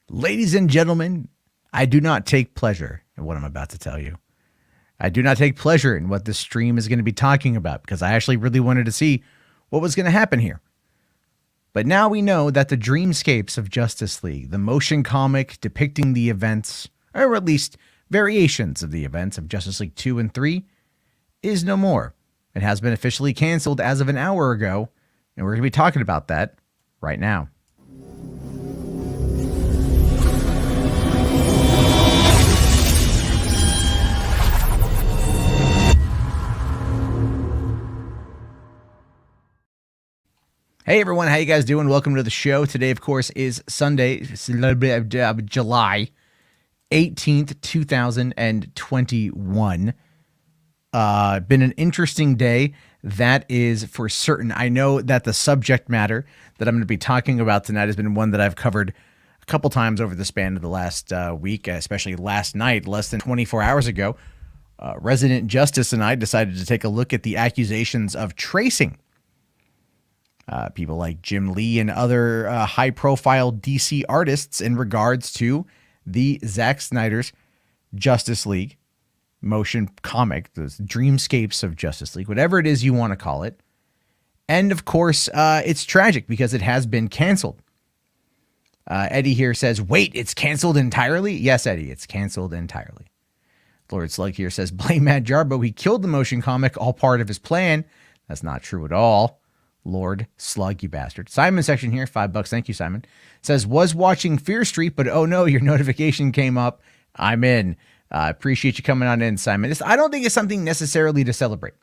Ladies and gentlemen, I do not take pleasure in what I'm about to tell you. I do not take pleasure in what this stream is going to be talking about because I actually really wanted to see what was going to happen here. But now we know that the dreamscapes of Justice League, the motion comic depicting the events, or at least variations of the events of Justice League 2 and 3, is no more. It has been officially canceled as of an hour ago, and we're going to be talking about that right now. Hey everyone, how you guys doing? Welcome to the show. Today, of course, is Sunday, July 18th, 2021. Been an interesting day, that is for certain. I know that the subject matter that I'm going to be talking about tonight has been one that I've covered a couple times over the span of the last week, especially last night, less than 24 hours ago. Resident Justice and I decided to take a look at the accusations of tracing. People like Jim Lee and other high-profile DC artists in regards to the Zack Snyder's Justice League motion comic, the dreamscapes of Justice League, whatever it is you want to call it. And, of course, it's tragic because it has been canceled. Eddie here says, wait, it's canceled entirely? Yes, Eddie, it's canceled entirely. Lord Slug here says, blame Matt Jarbo. He killed the motion comic, all part of his plan. That's not true at all. Lord Slug, you bastard. Simon section here, $5. Thank you, Simon. Says, was watching Fear Street, but oh no, your notification came up. I'm in. Appreciate you coming on in, Simon. I don't think it's something necessarily to celebrate.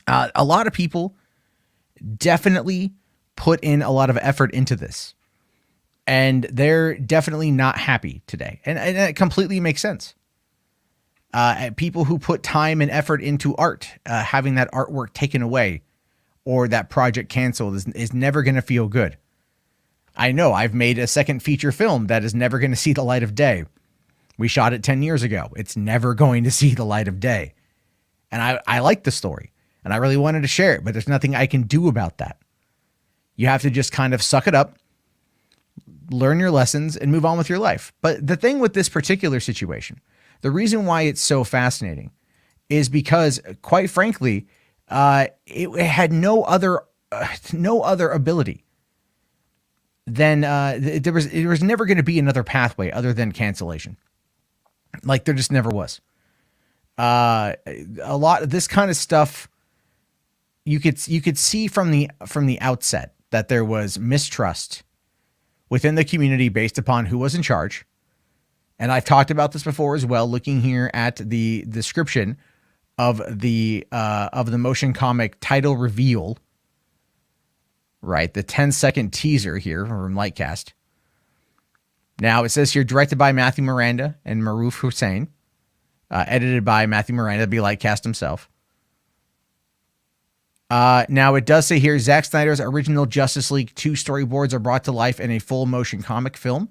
A lot of people definitely put in a lot of effort into this, and they're definitely not happy today. And it completely makes sense. People who put time and effort into art, having that artwork taken away, or that project canceled is never going to feel good. I know I've made a second feature film that is never going to see the light of day. We shot it 10 years ago. It's never going to see the light of day. And I like the story and I really wanted to share it, but there's nothing I can do about that. You have to just kind of suck it up, learn your lessons and move on with your life. But the thing with this particular situation, the reason why it's so fascinating is because, quite frankly, it had no other ability than there was never going to be another pathway other than cancellation. Like there just never was. A lot of this kind of stuff you could see from the outset that there was mistrust within the community based upon who was in charge. And I've talked about this before as well, looking here at the description of the motion comic title reveal, right? The 10-second teaser here from Lightcast. Now it says here, directed by Matthew Miranda and Maroof Hussain, edited by Matthew Miranda, be Lightcast himself. Now it does say here, Zack Snyder's original Justice League 2 storyboards are brought to life in a full motion comic film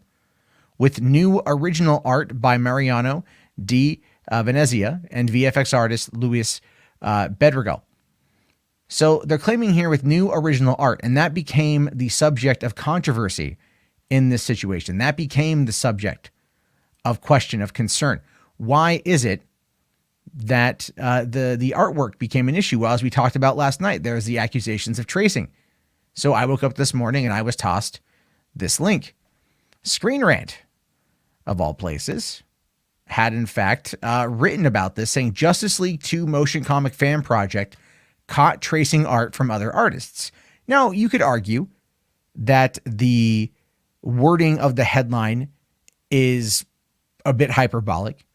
with new original art by Mariano D. Venezia and VFX artist Luis Bedregal. So they're claiming here with new original art, and that became the subject of controversy in this situation. That became the subject of question, of concern. Why is it that the artwork became an issue? Well, as we talked about last night, there's the accusations of tracing. So I woke up this morning and I was tossed this link. Screen Rant, of all places, had in fact written about this, saying Justice League 2 motion comic fan project caught tracing art from other artists. Now, you could argue that the wording of the headline is a bit hyperbolic.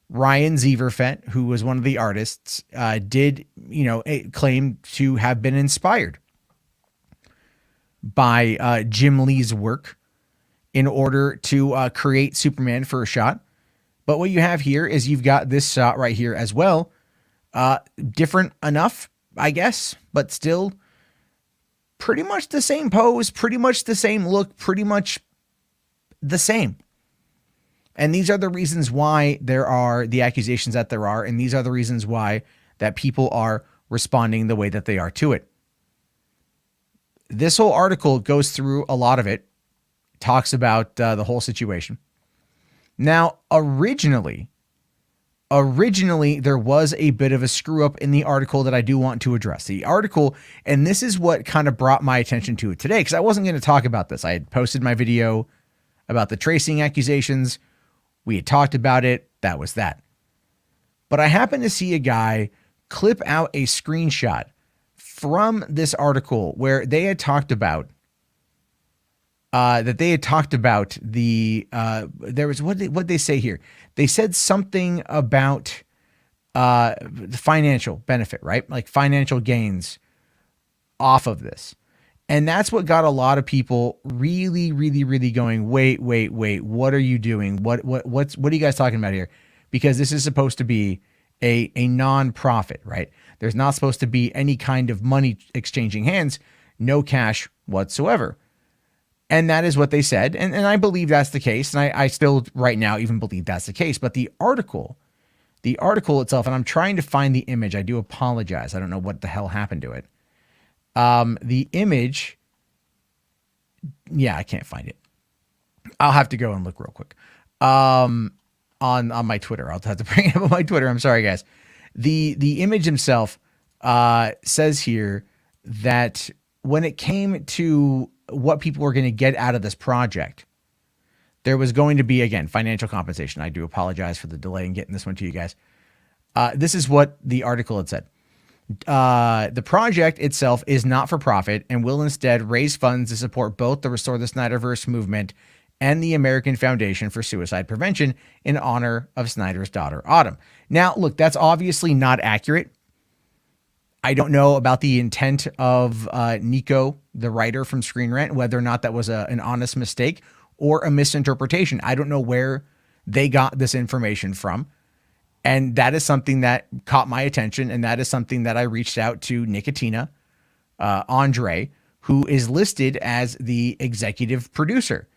Ryan Zieverfett, who was one of the artists, did, claim to have been inspired by Jim Lee's work in order to create Superman for a shot. But what you have here is you've got this shot right here as well. Different enough, I guess, but still pretty much the same pose, pretty much the same look, pretty much the same. And these are the reasons why there are the accusations that there are, and these are the reasons why that people are responding the way that they are to it. This whole article goes through a lot of it talks about the whole situation. Now, originally, there was a bit of a screw up in the article that I do want to address. The article, and this is what kind of brought my attention to it today, because I wasn't going to talk about this. I had posted my video about the tracing accusations. We had talked about it. That was that. But I happened to see a guy clip out a screenshot from this article where they had talked about there was what they say here. They said something about the financial benefit, right? Like financial gains off of this. And that's what got a lot of people really, really, really going, wait, what are you doing? What are you guys talking about here? Because this is supposed to be a non-profit, right? There's not supposed to be any kind of money exchanging hands, no cash whatsoever. And that is what they said. And I believe that's the case. And I still right now even believe that's the case. But the article itself, and I'm trying to find the image. I do apologize. I don't know what the hell happened to it. The image, yeah, I can't find it. I'll have to go and look real quick. On my Twitter. I'll have to bring it up on my Twitter. I'm sorry, guys. The image himself says here that when it came to what people were going to get out of this project, there was going to be, again, financial compensation. I do apologize for the delay in getting this one to you guys. This is what the article had said. The project itself is not for profit and will instead raise funds to support both the Restore the Snyderverse movement and the American Foundation for Suicide Prevention in honor of Snyder's daughter, Autumn. Now, look, that's obviously not accurate. I don't know about the intent of Nico, the writer from Screen Rant, whether or not that was an honest mistake or a misinterpretation. I don't know where they got this information from. And that is something that caught my attention. And that is something that I reached out to Nicotina, Andre, who is listed as the executive producer.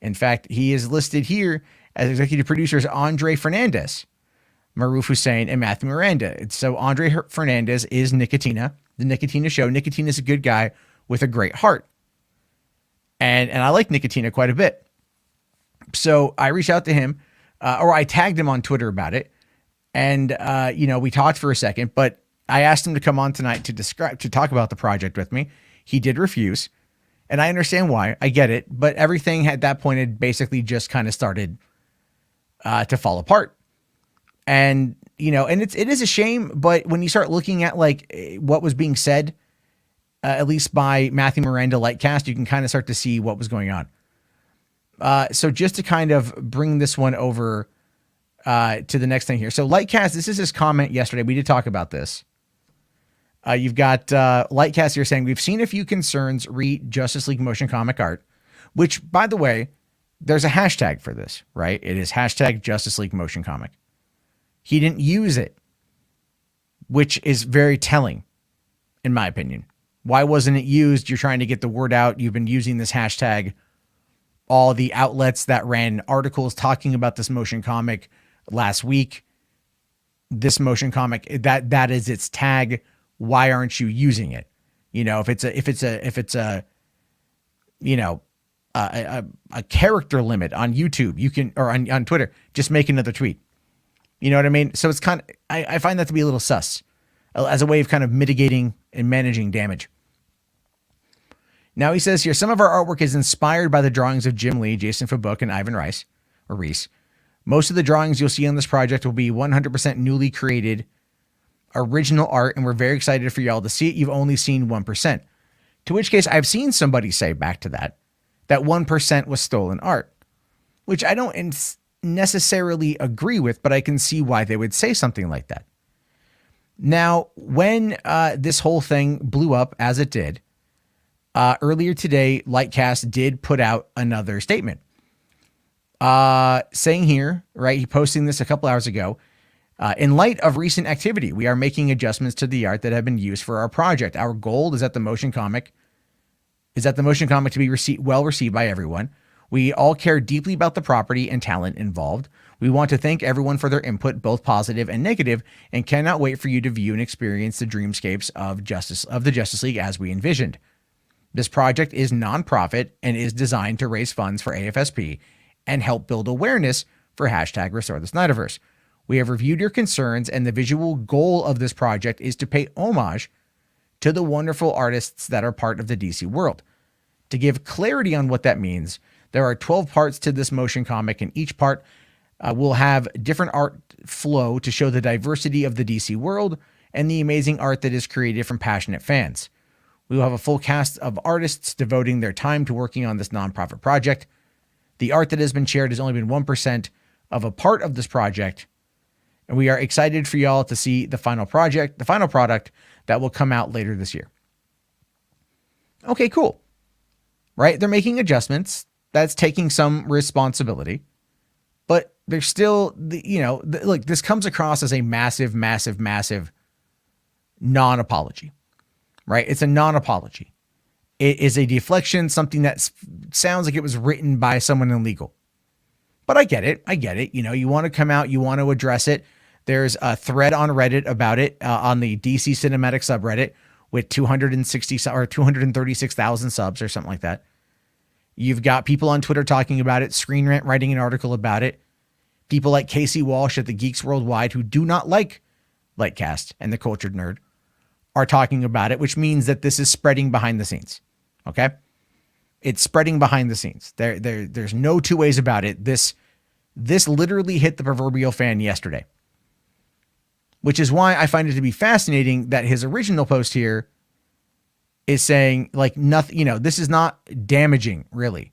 In fact, he is listed here as executive producers Andre Fernandez, Maruf Hussein, and Matthew Miranda. So Andre Fernandez is Nicotina, the Nicotina show. Nicotina is a good guy with a great heart. And I like Nicotina quite a bit. So I reached out to him, or I tagged him on Twitter about it. And, we talked for a second, but I asked him to come on tonight to talk about the project with me. He did refuse. And I understand why. I get it. But everything at that point had basically just kind of started to fall apart. And, it is a shame. But when you start looking at like what was being said, at least by Matthew Miranda Lightcast, you can kind of start to see what was going on. So just to kind of bring this one over to the next thing here. So Lightcast, this is his comment yesterday. We did talk about this. You've got Lightcast here saying, we've seen a few concerns re Justice League motion comic art, which, by the way, there's a hashtag for this, right? It is hashtag Justice League motion comic. He didn't use it, which is very telling, in my opinion. Why wasn't it used? You're trying to get the word out. You've been using this hashtag. All the outlets that ran articles talking about this motion comic last week, this motion comic, that is its tag. Why aren't you using it? If it's a character limit on YouTube, you can, or on Twitter, just make another tweet. You know what I mean? So it's kind of, I find that to be a little sus as a way of kind of mitigating and managing damage. Now he says here, some of our artwork is inspired by the drawings of Jim Lee, Jason Fabuk, and Ivan Reis. Most of the drawings you'll see on this project will be 100% newly created original art, and we're very excited for y'all to see it. You've only seen 1%. To which case, I've seen somebody say back to that 1% was stolen art, which I don't necessarily agree with, but I can see why they would say something like that. Now, when this whole thing blew up, as it did, earlier today, Lightcast did put out another statement saying here, right, he posting this a couple hours ago, in light of recent activity, we are making adjustments to the art that have been used for our project. Our goal is that the motion comic to be well received by everyone. We all care deeply about the property and talent involved. We want to thank everyone for their input, both positive and negative, and cannot wait for you to view and experience the dreamscapes of the Justice League as we envisioned. This project is nonprofit and is designed to raise funds for AFSP and help build awareness for hashtag Restore the Snyderverse. We have reviewed your concerns, and the visual goal of this project is to pay homage to the wonderful artists that are part of the DC world. To give clarity on what that means, there are 12 parts to this motion comic, and each part will have different art flow to show the diversity of the DC world and the amazing art that is created from passionate fans. We will have a full cast of artists devoting their time to working on this nonprofit project. The art that has been shared has only been 1% of a part of this project, and we are excited for y'all to see the final product that will come out later this year. Okay, cool. Right? They're making adjustments. That's taking some responsibility, but there's still, look, this comes across as a massive, massive, massive non-apology, right? It's a non-apology. It is a deflection, something that sounds like it was written by someone in legal. But I get it. You want to come out, you want to address it. There's a thread on Reddit about it, on the DC Cinematic subreddit with 260 or 236,000 subs or something like that. You've got people on Twitter talking about it, Screen Rant writing an article about it. People like Casey Walsh at the Geeks Worldwide, who do not like Lightcast and the Cultured Nerd, are talking about it, which means that this is spreading behind the scenes. Okay? It's spreading behind the scenes. There's no two ways about it. This literally hit the proverbial fan yesterday, which is why I find it to be fascinating that his original post here is saying like nothing, this is not damaging really.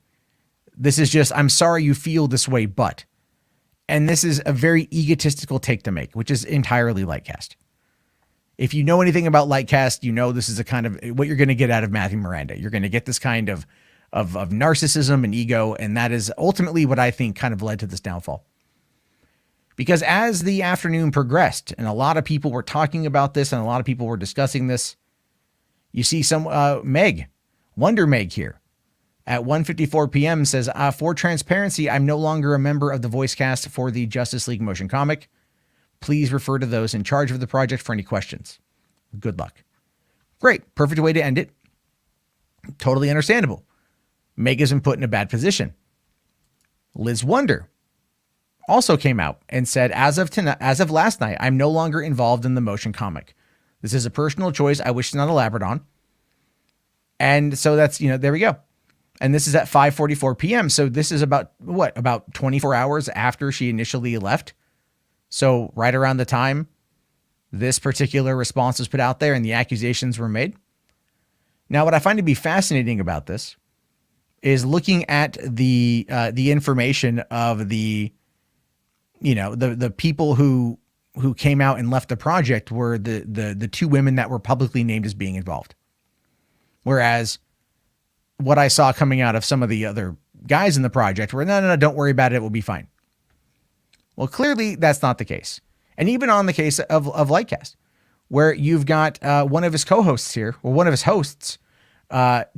This is just, I'm sorry you feel this way, but, and this is a very egotistical take to make, which is entirely Lightcast. If you know anything about Lightcast, this is a kind of what you're going to get out of Matthew Miranda. You're going to get this kind of narcissism and ego. And that is ultimately what I think kind of led to this downfall. Because as the afternoon progressed and a lot of people were talking about this and a lot of people were discussing this, you see some Wonder Meg here at 1:54 p.m. says, for transparency, I'm no longer a member of the voice cast for the Justice League motion comic. Please refer to those in charge of the project for any questions. Good luck. Great. Perfect way to end it. Totally understandable. Meg has been put in a bad position. Liz Wonder also came out and said, as of last night, I'm no longer involved in the motion comic. This is a personal choice I wish to not elaborate on. And so that's, there we go. And this is at 5:44 p.m. So this is about 24 hours after she initially left. So right around the time this particular response was put out there and the accusations were made. Now, what I find to be fascinating about this is looking at the information of the people who came out and left the project were the two women that were publicly named as being involved. Whereas what I saw coming out of some of the other guys in the project were, no, don't worry about it. It will be fine. Well, clearly that's not the case. And even on the case of Lightcast, where you've got one of his co-hosts here, or one of his hosts,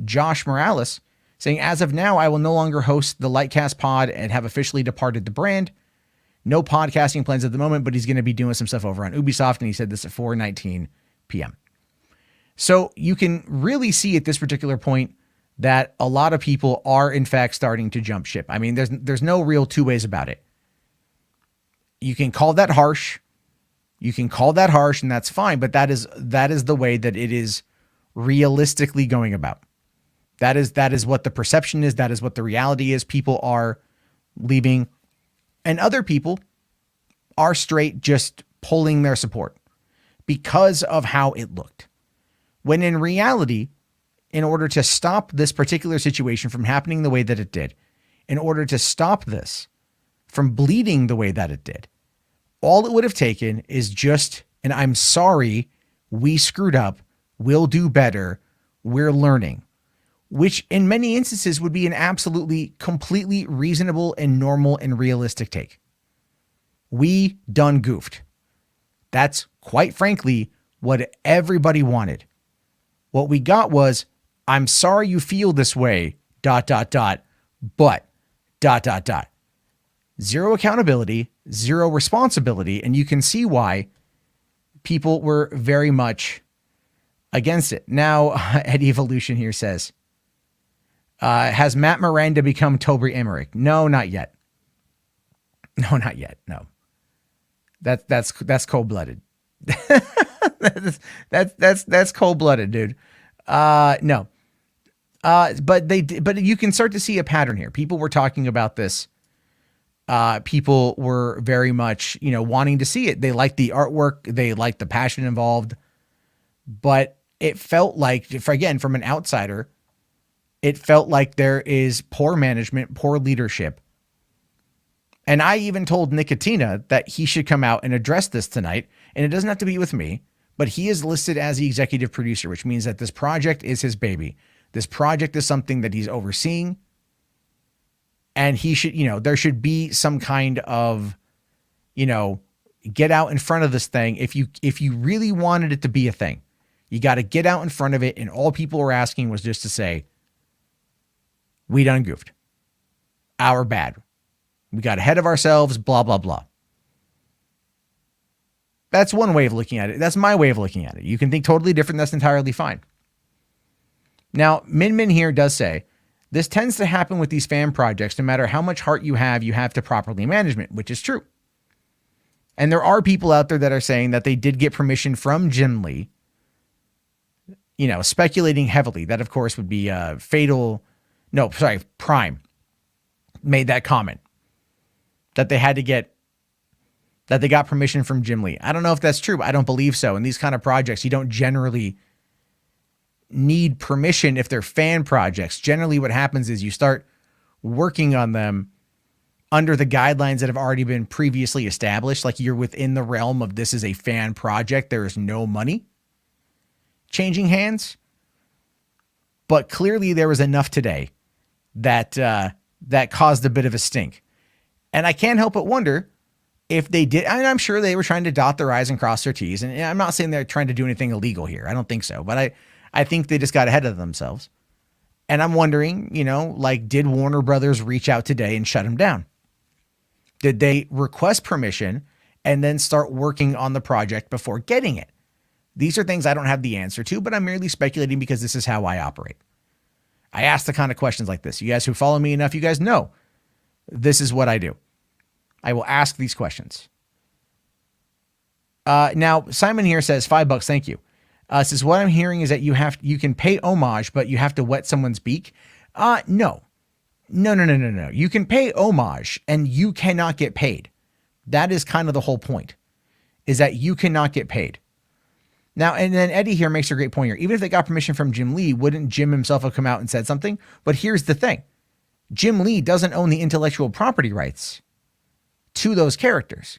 Josh Morales, saying, as of now, I will no longer host the Lightcast pod and have officially departed the brand. No podcasting plans at the moment, but he's going to be doing some stuff over on Ubisoft, and he said this at 4:19 p.m. So you can really see at this particular point that a lot of people are, in fact, starting to jump ship. I mean, there's no real two ways about it. You can call that harsh. And that's fine, but that is the way that it is realistically going about. That is what the perception is. That is what the reality is. People are leaving. And other people are straight just pulling their support because of how it looked. When in reality, in order to stop this particular situation from happening the way that it did, in order to stop this from bleeding the way that it did, all it would have taken is just, and I'm sorry, we screwed up, we'll do better, we're learning, which in many instances would be an absolutely, completely reasonable and normal and realistic take. We done goofed. That's quite frankly what everybody wanted. What we got was, I'm sorry you feel this way, ... but ... Zero accountability, zero responsibility, and you can see why people were very much against it. Now, Eddie Evolution here says, Has Matt Miranda become Toby Emmerich? No, not yet. No, not yet. No. That's cold-blooded. that's cold-blooded, dude. No. But you can start to see a pattern here. People were talking about this. People were very much, wanting to see it. They liked the artwork. They liked the passion involved. But it felt like, from an outsider, it felt like there is poor management, poor leadership. And I even told Nicotina that he should come out and address this tonight. And it doesn't have to be with me, but he is listed as the executive producer, which means that this project is his baby. This project is something that he's overseeing. And he should, there should be some kind of, get out in front of this thing. If you really wanted it to be a thing, you got to get out in front of it. And all people were asking was just to say, we done goofed. Our bad. We got ahead of ourselves, blah, blah, blah. That's one way of looking at it. That's my way of looking at it. You can think totally different. That's entirely fine. Now, Min here does say, this tends to happen with these fan projects. No matter how much heart you have to properly manage it, which is true. And there are people out there that are saying that they did get permission from Jim Lee, speculating heavily. That, of course, would be Prime made that comment that they got permission from Jim Lee. I don't know if that's true, but I don't believe so. In these kind of projects, you don't generally need permission if they're fan projects. Generally, what happens is you start working on them under the guidelines that have already been previously established. Like you're within the realm of this is a fan project. There is no money changing hands. But clearly there was enough today that caused a bit of a stink. And I can't help but wonder if they did. And I'm sure they were trying to dot their I's and cross their T's. And I'm not saying they're trying to do anything illegal here. I don't think so. But I think they just got ahead of themselves. And I'm wondering, did Warner Brothers reach out today and shut them down? Did they request permission and then start working on the project before getting it? These are things I don't have the answer to, but I'm merely speculating because this is how I operate. I ask the kind of questions like this. You guys who follow me enough, you guys know this is what I do. I will ask these questions. Now, Simon here says, $5, thank you. Says, what I'm hearing is that you can pay homage, but you have to wet someone's beak. No. You can pay homage and you cannot get paid. That is kind of the whole point, is that you cannot get paid. Now, and then Eddie here makes a great point here. Even if they got permission from Jim Lee, wouldn't Jim himself have come out and said something? But here's the thing. Jim Lee doesn't own the intellectual property rights to those characters.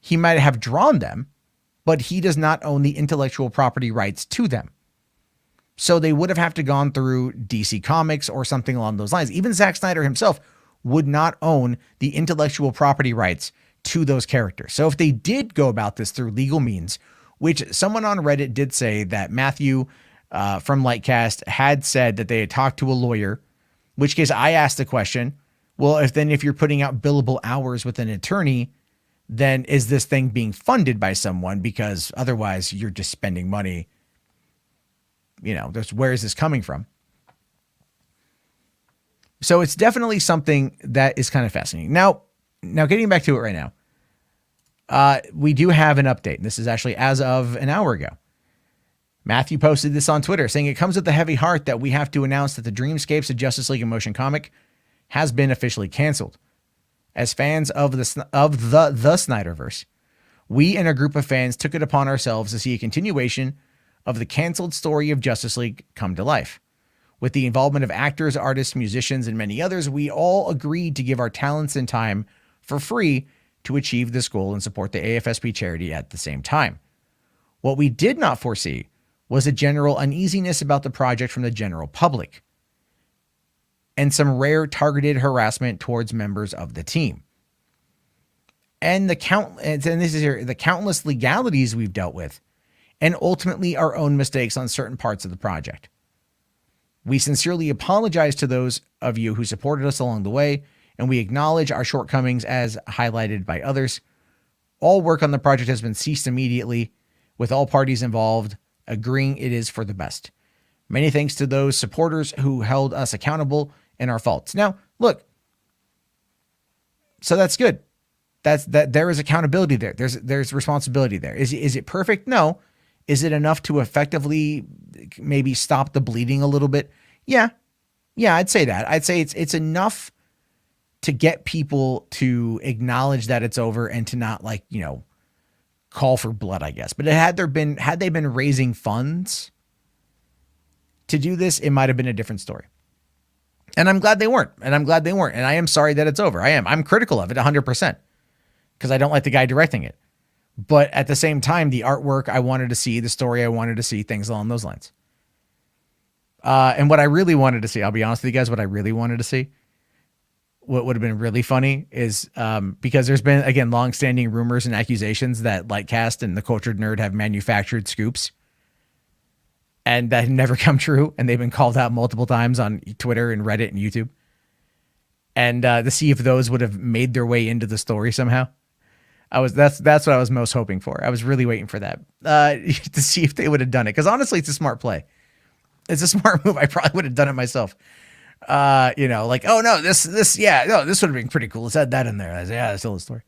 He might have drawn them, but he does not own the intellectual property rights to them. So they would have to gone through DC Comics or something along those lines. Even Zack Snyder himself would not own the intellectual property rights to those characters. So if they did go about this through legal means, which someone on Reddit did say that Matthew from Lightcast had said that they had talked to a lawyer, in which case I asked the question, well, if you're putting out billable hours with an attorney, then is this thing being funded by someone? Because otherwise you're just spending money. Where is this coming from? So it's definitely something that is kind of fascinating. Now getting back to it right now. We do have an update. This is actually as of an hour ago. Matthew posted this on Twitter saying it comes with a heavy heart that we have to announce that the Dreamscapes of Justice League in Motion comic has been officially canceled. As fans of the Snyderverse, we and a group of fans took it upon ourselves to see a continuation of the canceled story of Justice League come to life. With the involvement of actors, artists, musicians, and many others, we all agreed to give our talents and time for free to achieve this goal and support the AFSP charity at the same time. What we did not foresee was a general uneasiness about the project from the general public and some rare targeted harassment towards members of the team. And the countless legalities we've dealt with, and ultimately our own mistakes on certain parts of the project. We sincerely apologize to those of you who supported us along the way, and we acknowledge our shortcomings as highlighted by others. All work on the project has been ceased immediately, with all parties involved agreeing it is for the best. Many thanks to those supporters who held us accountable in our faults. Now, look, so that's good. That there is accountability there. There's responsibility there. Is it perfect? No. Is it enough to effectively maybe stop the bleeding a little bit? Yeah. Yeah, I'd say that. I'd say it's enough to get people to acknowledge that it's over and to not like, call for blood, I guess. But had they been raising funds to do this, it might have been a different story. And I'm glad they weren't. And I am sorry that it's over. I'm critical of it 100% because I don't like the guy directing it. But at the same time, the artwork I wanted to see, the story I wanted to see, things along those lines. And what I really wanted to see, I'll be honest with you guys, what I really wanted to see, what would have been really funny is because there's been, again, longstanding rumors and accusations that Lightcast and the Cultured Nerd have manufactured scoops. And that had never come true. And they've been called out multiple times on Twitter and Reddit and YouTube. And to see if those would have made their way into the story somehow. That's what I was most hoping for. I was really waiting for that to see if they would have done it. Because honestly, it's a smart play. It's a smart move. I probably would have done it myself. Oh no, this would have been pretty cool. Let's add that in there. That's still a story.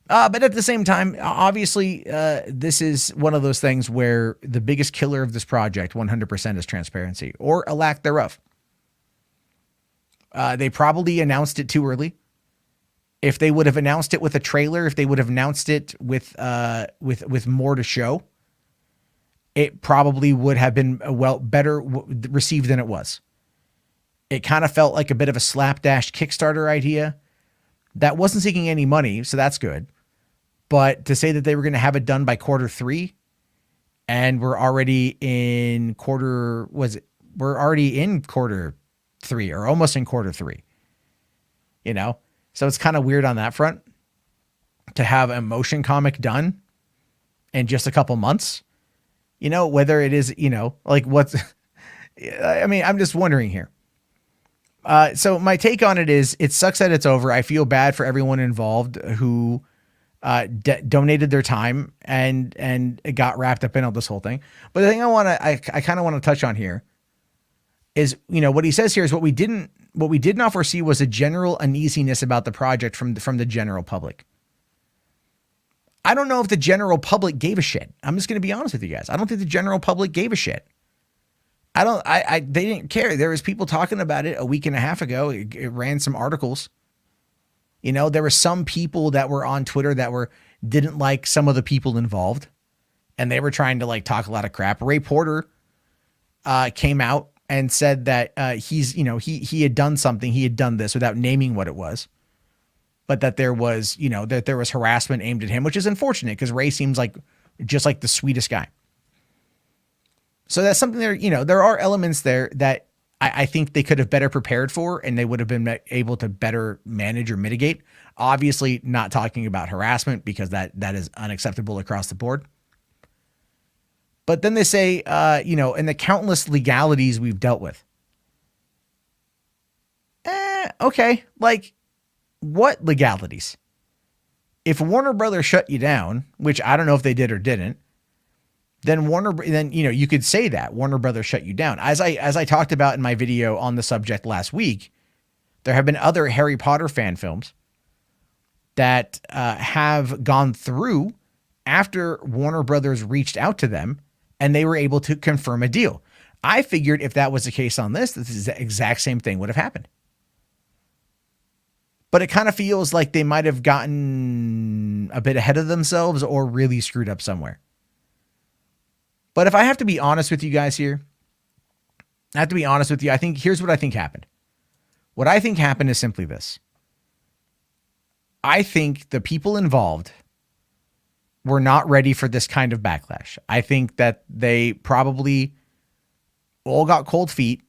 But at the same time, obviously, this is one of those things where the biggest killer of this project 100% is transparency or a lack thereof. They probably announced it too early. If they would have announced it with a trailer, if they would have announced it with more to show, it probably would have been better received than it was. It kind of felt like a bit of a slapdash Kickstarter idea that wasn't seeking any money, so that's good. But to say that they were going to have it done by Q3, and we're already in Q3 or almost in Q3, So it's kind of weird on that front to have a motion comic done in just a couple months, whether it is, what's, I'm just wondering here. So my take on it is it sucks that it's over. I feel bad for everyone involved who donated their time and it got wrapped up in all this whole thing. But the thing I kind of want to touch on here is, what he says here is what we did not foresee was a general uneasiness about the project from the general public. I don't know if the general public gave a shit. I'm just going to be honest with you guys. I don't think the general public gave a shit. They didn't care. There was people talking about it a week and a half ago. It ran some articles. There were some people that were on Twitter that didn't like some of the people involved, and they were trying to talk a lot of crap. Ray Porter came out and said that he had done something, he had done this without naming what it was, but that there was harassment aimed at him, which is unfortunate because Ray seems like just like the sweetest guy. So that's something there, there are elements there that I think they could have better prepared for, and they would have been able to better manage or mitigate. Obviously not talking about harassment because that is unacceptable across the board. But then they say, in the countless legalities we've dealt with. Okay. Like what legalities? If Warner Brothers shut you down, which I don't know if they did or didn't, then you could say that Warner Brothers shut you down. As I talked about in my video on the subject last week, there have been other Harry Potter fan films that have gone through after Warner Brothers reached out to them and they were able to confirm a deal. I figured if that was the case on this is the exact same thing would have happened. But it kind of feels like they might have gotten a bit ahead of themselves or really screwed up somewhere. But if I have to be honest with you guys here, I think here's what I think happened. What I think happened is simply this. I think the people involved were not ready for this kind of backlash. I think that they probably all got cold feet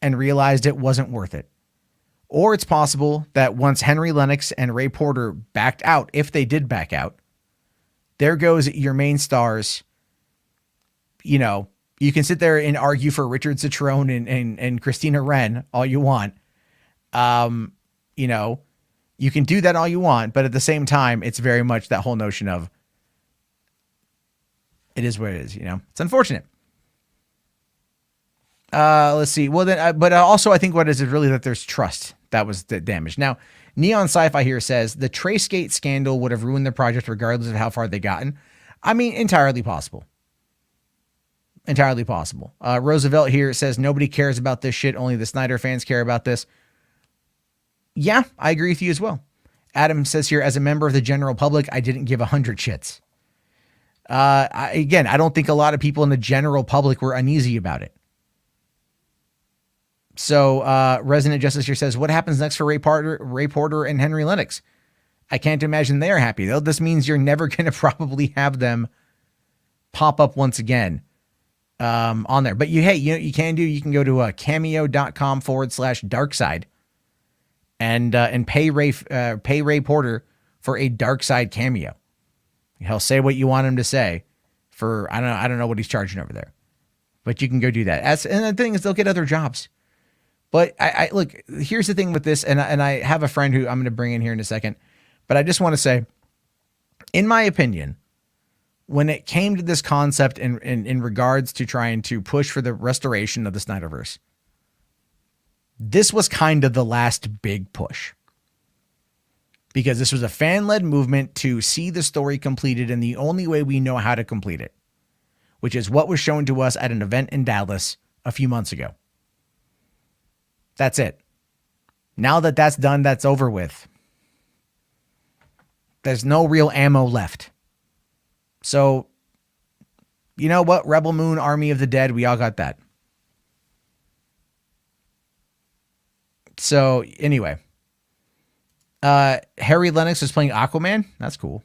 and realized it wasn't worth it. Or it's possible that once Henry Lennox and Ray Porter backed out, if they did back out, there goes your main stars. You can sit there and argue for Richard Citrone and Christina Wren all you want. You can do that all you want, but at the same time, it's very much that whole notion of it is what it is, it's unfortunate. Let's see. Well, then, but also I think what is it really that there's trust that was the damage. Now, Neon Sci-Fi here says the Tracegate scandal would have ruined the project regardless of how far they gotten. I mean, entirely possible. Entirely possible. Roosevelt here says nobody cares about this shit. Only the Snyder fans care about this. Yeah, I agree with you as well. Adam says here, as a member of the general public, I didn't give 100 shits. Again, I don't think a lot of people in the general public were uneasy about it. So Resident Justice here says, what happens next for Ray Porter and Henry Lennox? I can't imagine they're happy, though. This means you're never going to probably have them pop up once again on there. But you can go to cameo.com/darkside and pay Ray Porter for a Darkside cameo. He'll say what you want him to say for, I don't know what he's charging over there, but you can go do that. And the thing is, they'll get other jobs. But I look, here's the thing with this, and I have a friend who I'm going to bring in here in a second, but I just want to say, in my opinion, when it came to this concept in regards to trying to push for the restoration of the Snyderverse, this was kind of the last big push. Because this was a fan-led movement to see the story completed in the only way we know how to complete it, which is what was shown to us at an event in Dallas a few months ago. That's it. Now that that's done, that's over with. There's no real ammo left. So, you know what? Rebel Moon, Army of the Dead, we all got that. So, anyway. Harry Lennox is playing Aquaman. That's cool.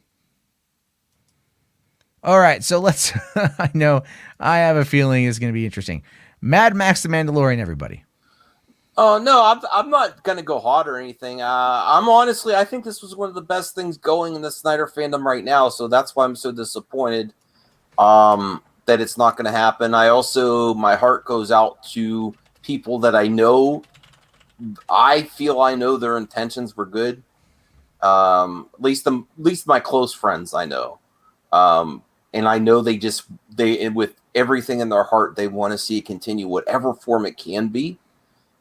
All right, so let's... I have a feeling it's going to be interesting. Mad Max the Mandalorian, everybody. Oh, no, I'm not going to go hot or anything. I think this was one of the best things going in the Snyder fandom right now, so that's why I'm so disappointed that it's not going to happen. My heart goes out to people that I know. I feel I know their intentions were good. At least my close friends I know. And I know they with everything in their heart, they want to see it continue whatever form it can be.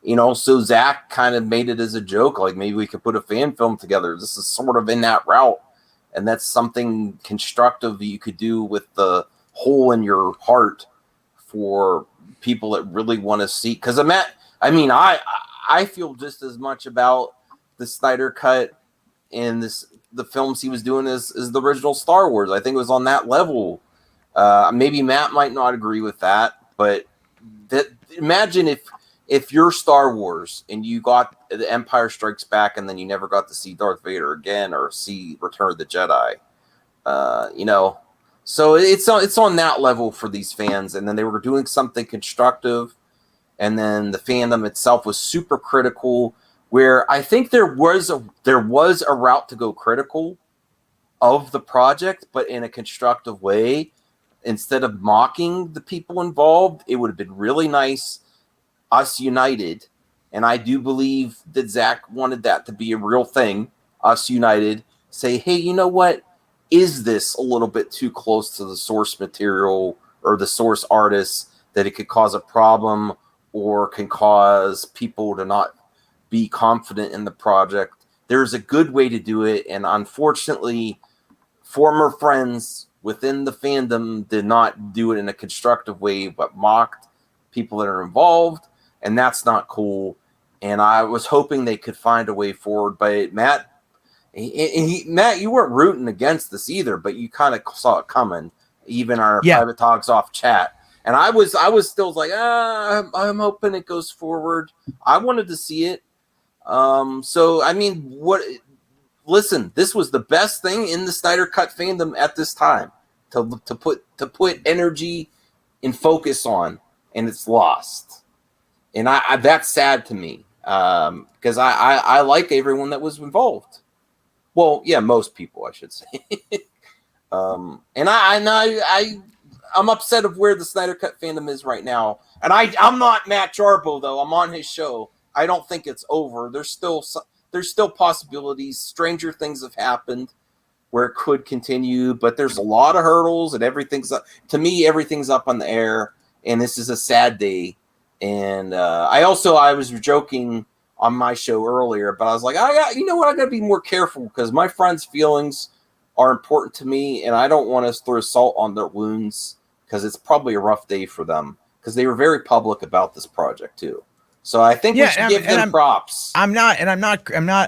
So Zach kind of made it as a joke, like maybe we could put a fan film together. This is sort of in that route. And that's something constructive that you could do with the hole in your heart for people that really want to see. Because I feel just as much about the Snyder Cut and the films he was doing as the original Star Wars. I think it was on that level. Maybe Matt might not agree with that, but imagine if you're Star Wars and you got The Empire Strikes Back and then you never got to see Darth Vader again or see Return of the Jedi, So it's on that level for these fans. And then they were doing something constructive, and then the fandom itself was super critical. Where I think there was a route to go critical of the project, but in a constructive way. Instead of mocking the people involved, it would have been really nice, us united, and I do believe that Zach wanted that to be a real thing, us united, say, hey, you know what? Is this a little bit too close to the source material or the source artists that it could cause a problem or can cause people to not be confident in the project? There's a good way to do it, and unfortunately, former friends within the fandom did not do it in a constructive way, but mocked people that are involved, and that's not cool. And I was hoping they could find a way forward, but Matt, you weren't rooting against this either, but you kind of saw it coming, even our private talks off chat. And I was still like, I'm hoping it goes forward. I wanted to see it. Listen, this was the best thing in the Snyder Cut fandom at this time to put energy and focus on, and it's lost. And I that's sad to me, because I like everyone that was involved. Well, yeah, most people, I should say. And I'm upset of where the Snyder Cut fandom is right now. And I'm not Matt Jarbo, though. I'm on his show. I don't think it's over. There's still possibilities. Stranger things have happened where it could continue, but there's a lot of hurdles, and everything's up. To me, everything's up on the air, and this is a sad day And I was joking on my show earlier, but I was like, you know what? I got to be more careful because my friends' feelings are important to me, and I don't want to throw salt on their wounds because it's probably a rough day for them because they were very public about this project too. So I think we should give them props. I'm not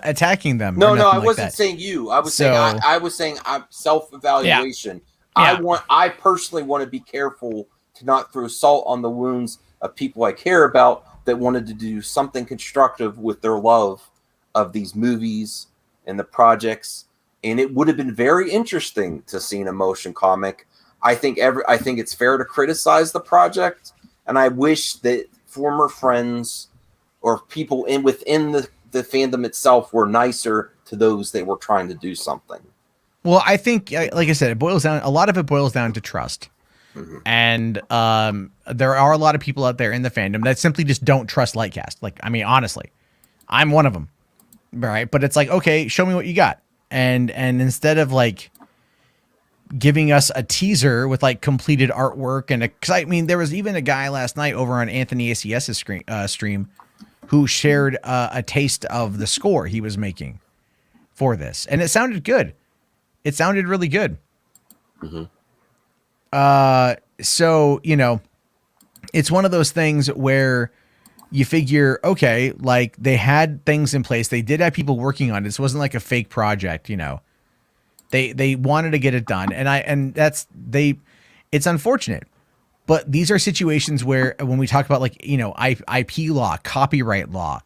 attacking them. No, I wasn't saying you. I was saying I was saying self-evaluation. Yeah. I personally want to be careful to not throw salt on the wounds of people I care about that wanted to do something constructive with their love of these movies and the projects. And it would have been very interesting to see an emotion comic. I think it's fair to criticize the project, and I wish that former friends or people within the fandom itself were nicer to those that were trying to do something. Well, I think, like I said, a lot of it boils down to trust. Mm-hmm. And there are a lot of people out there in the fandom that simply just don't trust Lightcast. Like, I mean, honestly, I'm one of them, right? But it's like, okay, show me what you got. And instead of like giving us a teaser with like completed artwork cause I mean, there was even a guy last night over on Anthony ACS's stream who shared a taste of the score he was making for this. And it sounded good. It sounded really good. Mm-hmm. So, you know, it's one of those things where you figure, okay, like they had things in place. They did have people working on it. This wasn't like a fake project, you know. They wanted to get it done. It's unfortunate. But these are situations where when we talk about like, you know, IP law, copyright law,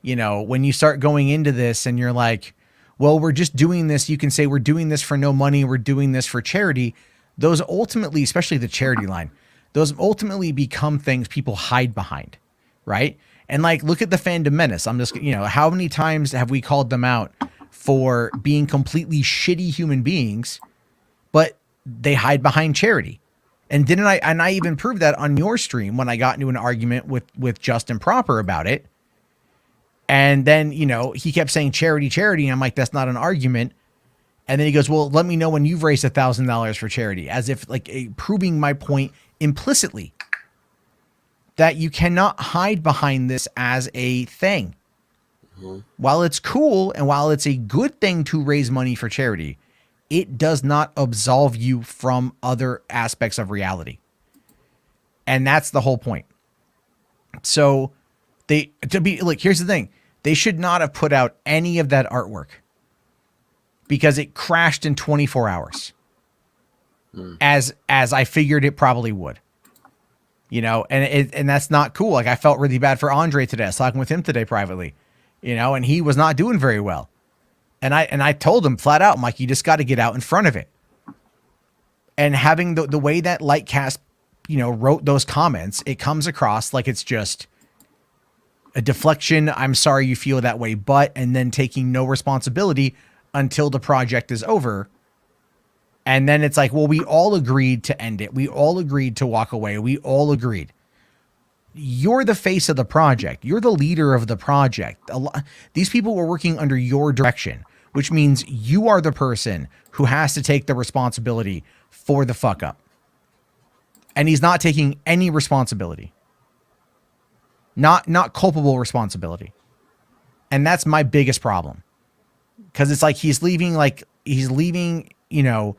you know, when you start going into this and you're like, well, we're just doing this. You can say we're doing this for no money. We're doing this for charity. Those ultimately, especially the charity line, those ultimately become things people hide behind, right? And like, look at the Fandom Menace. I'm just, you know, how many times have we called them out for being completely shitty human beings, but they hide behind charity? And I even proved that on your stream when I got into an argument with Justin Proper about it. And then, you know, he kept saying charity. And I'm like, that's not an argument. And then he goes, well, let me know when you've raised $1,000 for charity, as if like proving my point implicitly that you cannot hide behind this as a thing. Mm-hmm. While it's cool and while it's a good thing to raise money for charity, it does not absolve you from other aspects of reality. And that's the whole point. So here's the thing. They should not have put out any of that artwork because it crashed in 24 hours. As I figured it probably would. You know, and that's not cool. Like I felt really bad for Andre today. I was talking with him today privately, you know, and he was not doing very well. And I told him flat out, I'm like, you just got to get out in front of it. And having the way that Lightcast, you know, wrote those comments, it comes across like it's just a deflection. I'm sorry you feel that way, and then taking no responsibility until the project is over. And then it's like, well, we all agreed to end it. We all agreed to walk away. We all agreed. You're the face of the project. You're the leader of the project. These people were working under your direction, which means you are the person who has to take the responsibility for the fuck up. And he's not taking any responsibility. Not culpable responsibility. And that's my biggest problem. Because it's like he's leaving, you know,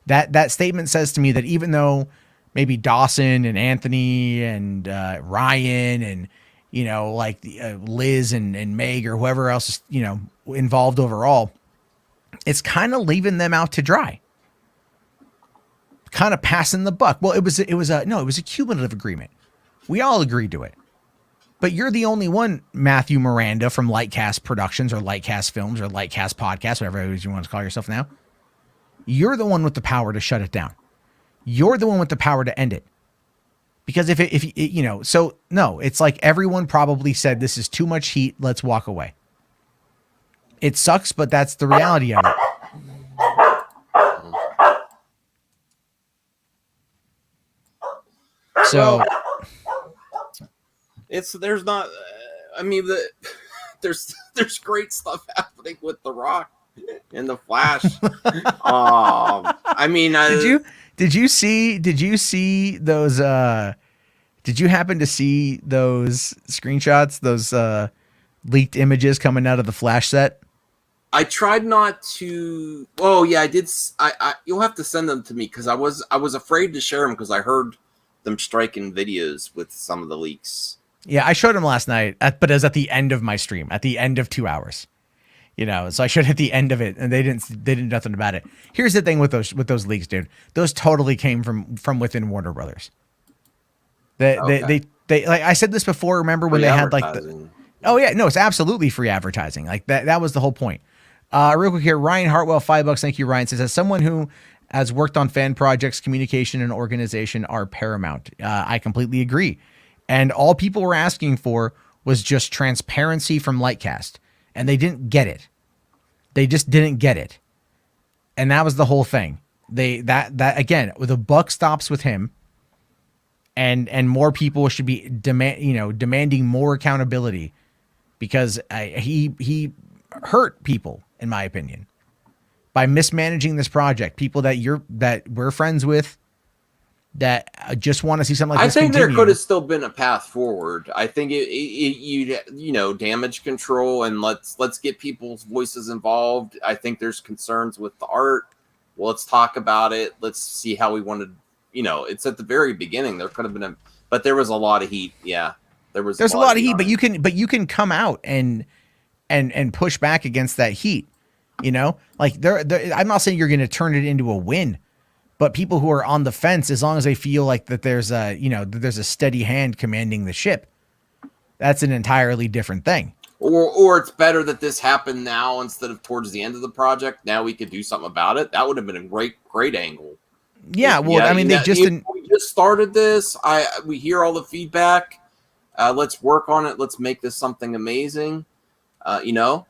that statement says to me that even though maybe Dawson and Anthony and Ryan and, you know, like Liz and Meg or whoever else is, you know, involved overall, it's kind of leaving them out to dry. Kind of passing the buck. Well, it was a cumulative agreement. We all agreed to it. But you're the only one, Matthew Miranda from Lightcast Productions or Lightcast Films or Lightcast Podcast, whatever it is you want to call yourself now. You're the one with the power to shut it down. You're the one with the power to end it. Because if you know, so no, it's like everyone probably said, this is too much heat. Let's walk away. It sucks, but that's the reality of it. So there's great stuff happening with The Rock and The Flash. I mean, did you see those Did you happen to see those screenshots, those leaked images coming out of the flash set? I tried not to. Oh yeah, I did. You'll have to send them to me because I was afraid to share them because I heard them striking videos with some of the leaks. Yeah, I showed them last night, but it was at the end of my stream, at the end of 2 hours. So I showed at the end of it, and they did nothing about it. Here's the thing with those leaks, dude. Those totally came from within Warner Brothers. They like I said this before. Remember when they had like the? Oh yeah, no, it's absolutely free advertising. Like that was the whole point. Real quick here, Ryan Hartwell, $5. Thank you, Ryan. Says, as someone who has worked on fan projects, communication and organization are paramount. I completely agree. And all people were asking for was just transparency from Lightcast. And they didn't get it. They just didn't get it. And that was the whole thing. That again, the buck stops with him. And more people should be demanding more accountability because he hurt people, in my opinion, by mismanaging this project. People that we're friends with, that just want to see something like this think continue. There could have still been a path forward. I think you damage control and let's get people's voices involved. I think there's concerns with the art. Well, let's talk about it. Let's see how we want to. It's at the very beginning. There could have been but there was a lot of heat. Yeah, there's a lot of heat. But you can come out and push back against that heat. Like I'm not saying you're going to turn it into a win. But people who are on the fence, as long as they feel like that there's a steady hand commanding the ship, that's an entirely different thing. Or it's better that this happened now instead of towards the end of the project. Now we could do something about it. That would have been a great angle. Yeah, they we just started this. We hear all the feedback. Let's work on it. Let's make this something amazing. That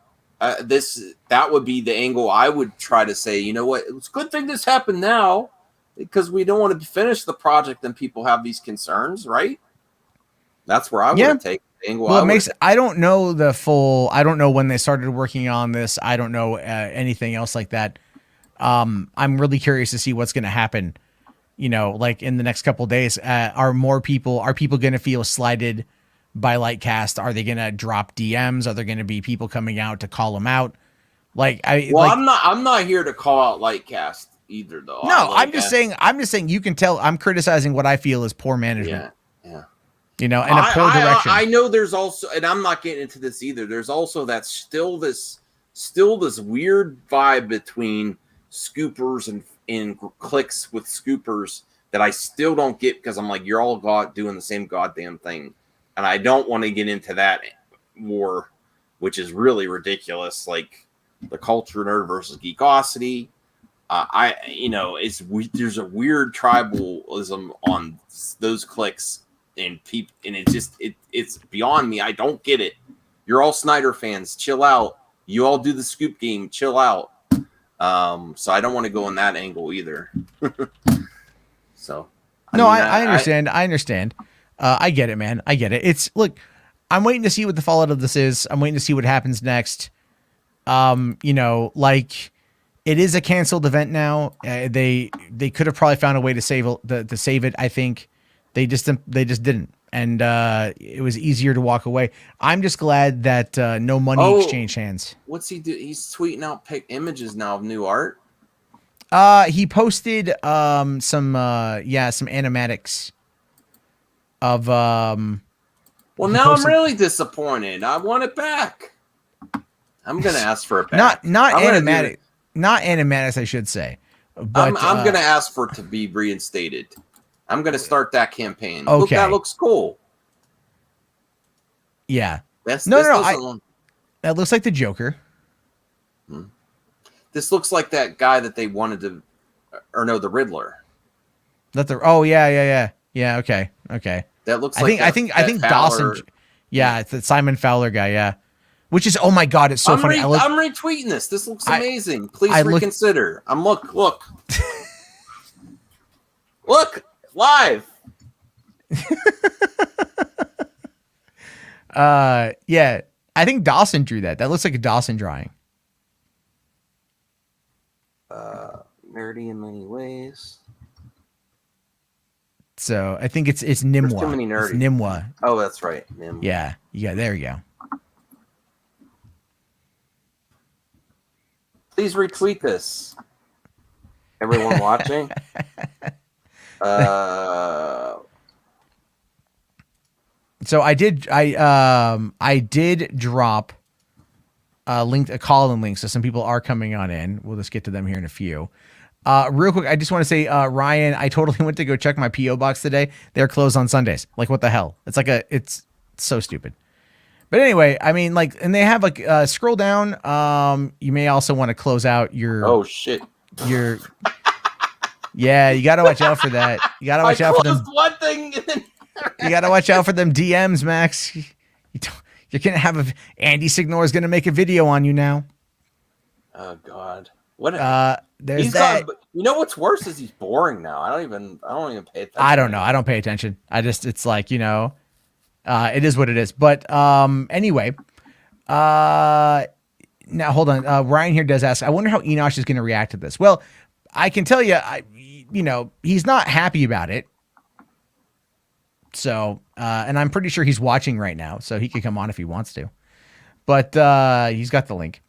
would be the angle I would try to say. You know what? It's a good thing this happened now. Because we don't want to finish the project and people have these concerns, right? That's where I would take the angle. Well, I don't know I don't know when they started working on this. I don't know anything else like that. I'm really curious to see what's going to happen. Like in the next couple of days, are people going to feel slighted by Lightcast? Are they going to drop DMs? Are there going to be people coming out to call them out? I'm not here to call out Lightcast either, though. No, I'm just saying you can tell I'm criticizing what I feel is poor management. Yeah. And a poor direction. I know there's also, and I'm not getting into this either. There's also still this weird vibe between scoopers and clicks with scoopers that I still don't get because I'm like, you're all doing the same goddamn thing, and I don't want to get into that war, which is really ridiculous. Like the culture nerd versus geekosity. There's a weird tribalism on those clicks and people, and it's beyond me. I don't get it. You're all Snyder fans. Chill out. You all do the scoop game. Chill out. So I don't want to go in that angle either. I understand. I understand. I get it, man. I get it. I'm waiting to see what the fallout of this is. I'm waiting to see what happens next. It is a canceled event now. They could have probably found a way to save it. I think they just didn't, and it was easier to walk away. I'm just glad that no money exchanged hands. What's he do? He's tweeting out images now of new art. He posted some animatics of Well, now I'm really disappointed. I want it back. I'm gonna ask for it back. Not animatic. Not animatics, I should say. But I'm going to ask for it to be reinstated. I'm going to start that campaign. Okay. Look, that looks cool. Yeah. That looks like the Joker. This looks like that guy that they wanted to, or no, the Riddler. Yeah. Okay. That looks I think Dawson. Yeah, it's the Simon Fowler guy. Yeah. Which is, oh my God, it's so funny. I'm retweeting this. This looks amazing. Please reconsider. Look. Look, live. Yeah, I think Dawson drew that. That looks like a Dawson drawing. Nerdy in many ways. So I think it's There's too Nimwa. many It's nerdy. Nimwa. Oh, that's right. Yeah. There you go. Please retweet this. Everyone watching. So I did drop a call-in link, so some people are coming on in. We'll just get to them here in a few. Real quick, I just want to say, Ryan, I totally went to go check my PO box today. They're closed on Sundays. Like, what the hell? It's so stupid. But anyway, I mean, like, and they have like scroll down. You may also want to close out your. Oh shit. Your. Yeah, you gotta watch out for that. You gotta watch out for them. One thing. You gotta watch out for them DMs, Max. You're gonna have Andy Signore's gonna make a video on you now. Oh God. What? There's that. You know what's worse is he's boring now. I don't even pay attention. I don't know. I don't pay attention. It's like, it is what it is. But anyway, now hold on. Ryan here does ask, I wonder how Enosh is going to react to this. Well, I can tell you, he's not happy about it. So, and I'm pretty sure he's watching right now, so he could come on if he wants to. But he's got the link.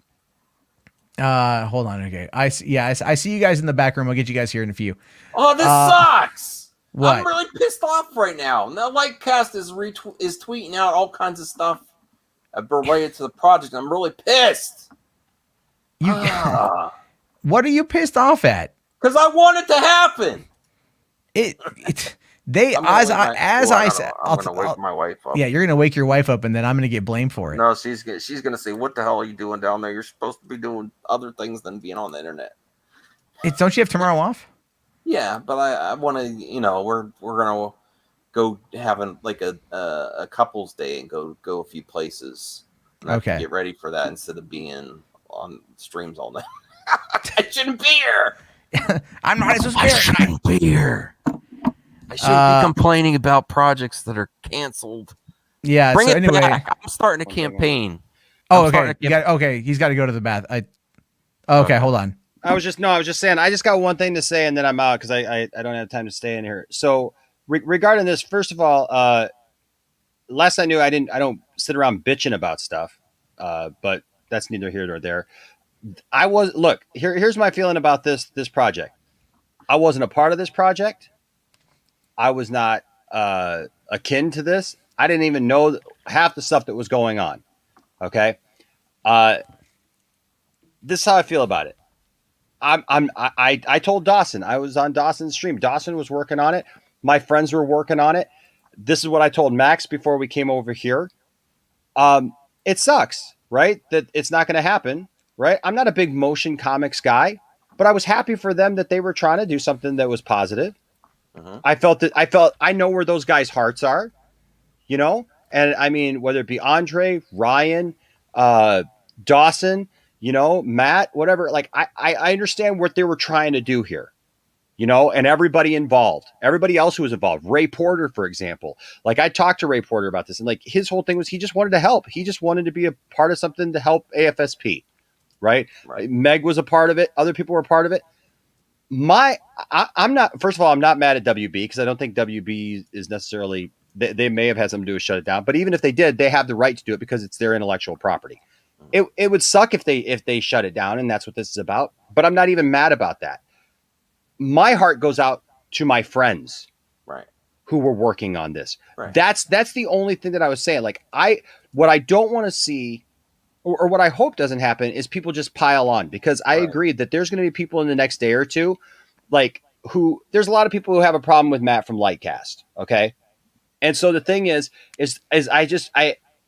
Hold on. Okay. I see you guys in the back room. I'll get you guys here in a few. Oh, this sucks. What? I'm really pissed off right now. Now, Lightcast is tweeting out all kinds of stuff related to the project. I'm really pissed. What are you pissed off at? Because I want it to happen. I'm gonna wake my wife up. Yeah, you're gonna wake your wife up, and then I'm gonna get blamed for it. No, she's gonna say, "What the hell are you doing down there? You're supposed to be doing other things than being on the internet." Don't you have tomorrow off? Yeah, but I want to. We're gonna go having like a couples day and go a few places. And I have to get ready for that instead of being on streams all night. I shouldn't be here. I'm not supposed to I shouldn't be here. I shouldn't be complaining about projects that are canceled. Yeah. Bring it back. I'm starting a campaign. Oh, okay. He's got to go to the bath. Okay, hold on. I was just saying, I just got one thing to say and then I'm out because I don't have time to stay in here. So regarding this, first of all, last I knew, I don't sit around bitching about stuff, but that's neither here nor there. Here's my feeling about this project. I wasn't a part of this project. I was not akin to this. I didn't even know half the stuff that was going on. Okay. This is how I feel about it. I told Dawson, I was on Dawson's stream. Dawson was working on it. My friends were working on it. This is what I told Max before we came over here. It sucks, right? That it's not going to happen, right? I'm not a big motion comics guy, but I was happy for them that they were trying to do something that was positive. Uh-huh. I know where those guys' hearts are, and I mean, whether it be Andre, Ryan, Dawson, Matt, whatever, like I understand what they were trying to do here, and everybody else who was involved, Ray Porter, for example. Like I talked to Ray Porter about this and like his whole thing was he just wanted to help. He just wanted to be a part of something to help AFSP. Right. Meg was a part of it. Other people were a part of it. I'm not, first of all, I'm not mad at WB because I don't think WB is necessarily, they may have had something to do with shut it down, but even if they did, they have the right to do it because it's their intellectual property. It would suck if they shut it down, and that's what this is about. But I'm not even mad about that. My heart goes out to my friends, right, who were working on this. Right. That's the only thing that I was saying. Like what I don't want to see, or what I hope doesn't happen, is people just pile on, because I agree that there's going to be people in the next day or two, like there's a lot of people who have a problem with Matt from Lightcast. Okay. And so the thing is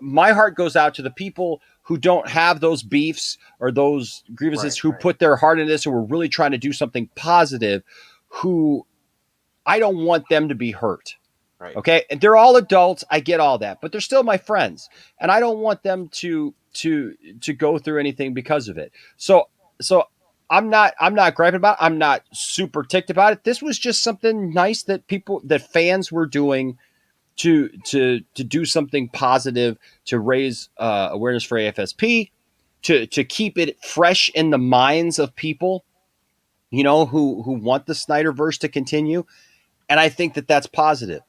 my heart goes out to the people who don't have those beefs or those grievances, who put their heart in this, who are really trying to do something positive, who I don't want them to be hurt. Right. Okay. And they're all adults. I get all that, but they're still my friends, and I don't want them to go through anything because of it. So I'm not griping about it. I'm not super ticked about it. This was just something nice that fans were doing to do something positive, to raise awareness for AFSP, to keep it fresh in the minds of people, who want the Snyderverse to continue. And I think that that's positive.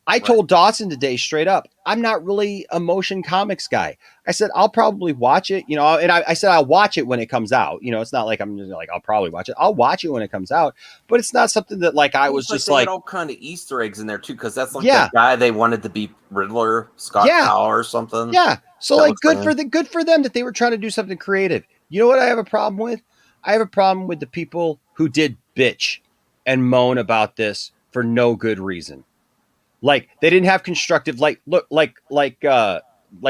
I told Dawson today straight up, I'm not really a motion comics guy. I said, I'll probably watch it, you know, and I said, I'll watch it when it comes out. You know, it's not like I'm just like, I'll probably watch it. I'll watch it when it comes out, but it's not something that like I was just they like, had all kind of Easter eggs in there too. Cause that's like yeah, the guy they wanted to be Riddler, Scott yeah, Powell or something. yeah. So That like was good for them that they were trying to do something creative. You know what I have a problem with? I have a problem with the people who did bitch and moan about this for no good reason. Like they didn't have constructive, like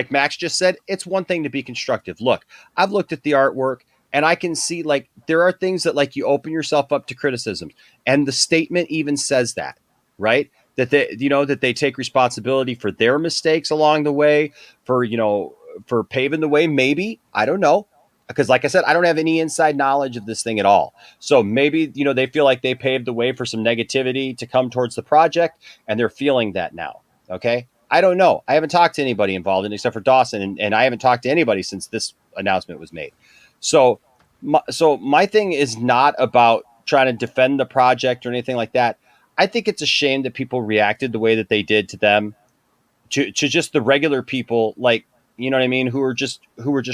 Max just said, it's one thing to be constructive. Look, I've looked at the artwork and I can see like there are things that like you open yourself up to criticism. And the statement even says that, right? That they, you know, that they take responsibility for their mistakes along the way, for, you know, for paving the way, maybe. I don't know. Because like I said, I don't have any inside knowledge of this thing at all. So maybe, you know, they feel like they paved the way for some negativity to come towards the project and they're feeling that now. Okay. I don't know. I haven't talked to anybody involved in it except for Dawson, and I haven't talked to anybody since this announcement was made. So my thing is not about trying to defend the project or anything like that. I think it's a shame that people reacted the way that they did to them, to just the regular people, like, you know what I mean, who were just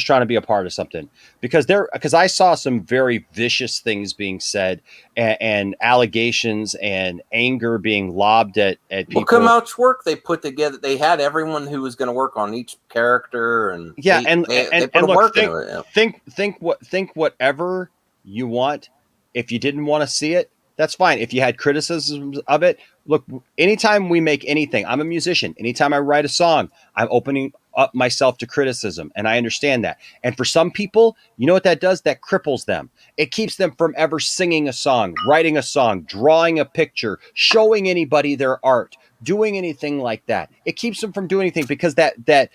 trying to be a part of something, because I saw some very vicious things being said, and allegations and anger being lobbed at people. Look how much work they put together. They had everyone who was going to work on each character, and yeah, they put work into it. Yeah. Think whatever you want. If you didn't want to see it, that's fine. If you had criticisms of it, look, anytime we make anything, I'm a musician. Anytime I write a song, I'm opening up myself to criticism. And I understand that. And for some people, you know what that does? That cripples them. It keeps them from ever singing a song, writing a song, drawing a picture, showing anybody their art, doing anything like that. It keeps them from doing anything because that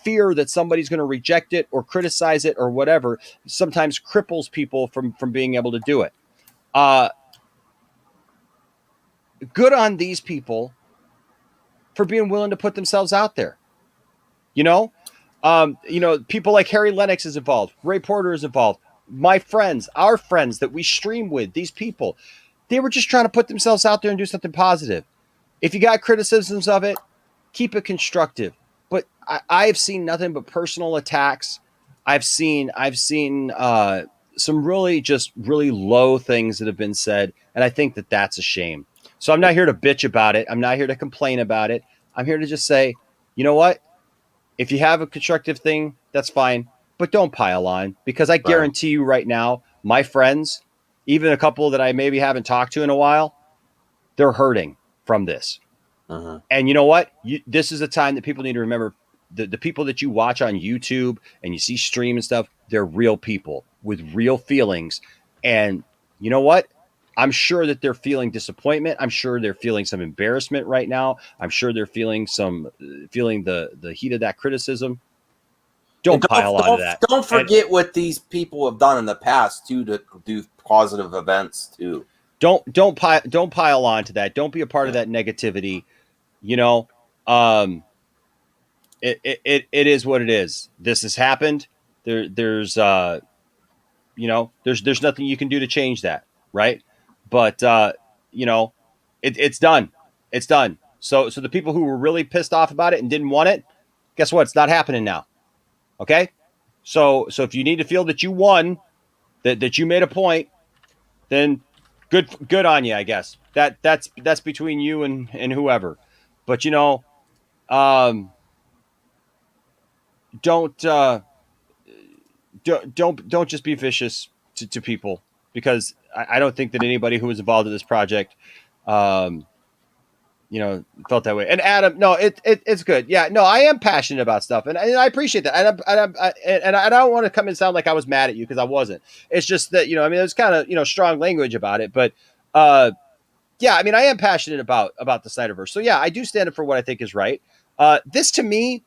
fear that somebody's going to reject it or criticize it or whatever sometimes cripples people from being able to do it. Good on these people for being willing to put themselves out there. You know, people like Harry Lennox is involved. Ray Porter is involved. My friends, our friends that we stream with, these people, they were just trying to put themselves out there and do something positive. If you got criticisms of it, keep it constructive. But I've seen nothing but personal attacks. I've seen some really low things that have been said, and I think that that's a shame. So I'm not here to bitch about it. I'm not here to complain about it. I'm here to just say, you know what? If you have a constructive thing, that's fine, but don't pile on, because I guarantee you right now, my friends, even a couple that I maybe haven't talked to in a while, they're hurting from this. Uh-huh. And you know what? This is a time that people need to remember, the people that you watch on YouTube and you see stream and stuff, they're real people with real feelings. And you know what? I'm sure that they're feeling disappointment. I'm sure they're feeling some embarrassment right now. I'm sure they're feeling the heat of that criticism. Don't pile on to that. Don't forget what these people have done in the past too, to do positive events too. Don't pile on to that. Don't be a part of that negativity. You know, it is what it is. This has happened. There's nothing you can do to change that, right? But it's done. It's done. So the people who were really pissed off about it and didn't want it, guess what? It's not happening now. Okay? So if you need to feel that you won, that you made a point, then good on you, I guess. That's between you and whoever. But don't just be vicious to people, because I don't think that anybody who was involved in this project, felt that way. And Adam, no, it's good. Yeah, no, I am passionate about stuff, and I appreciate that. And I don't want to come and sound like I was mad at you, because I wasn't. It's just that, there's kind of, strong language about it, but yeah, I am passionate about the Snyderverse. So yeah, I do stand up for what I think is right. This to me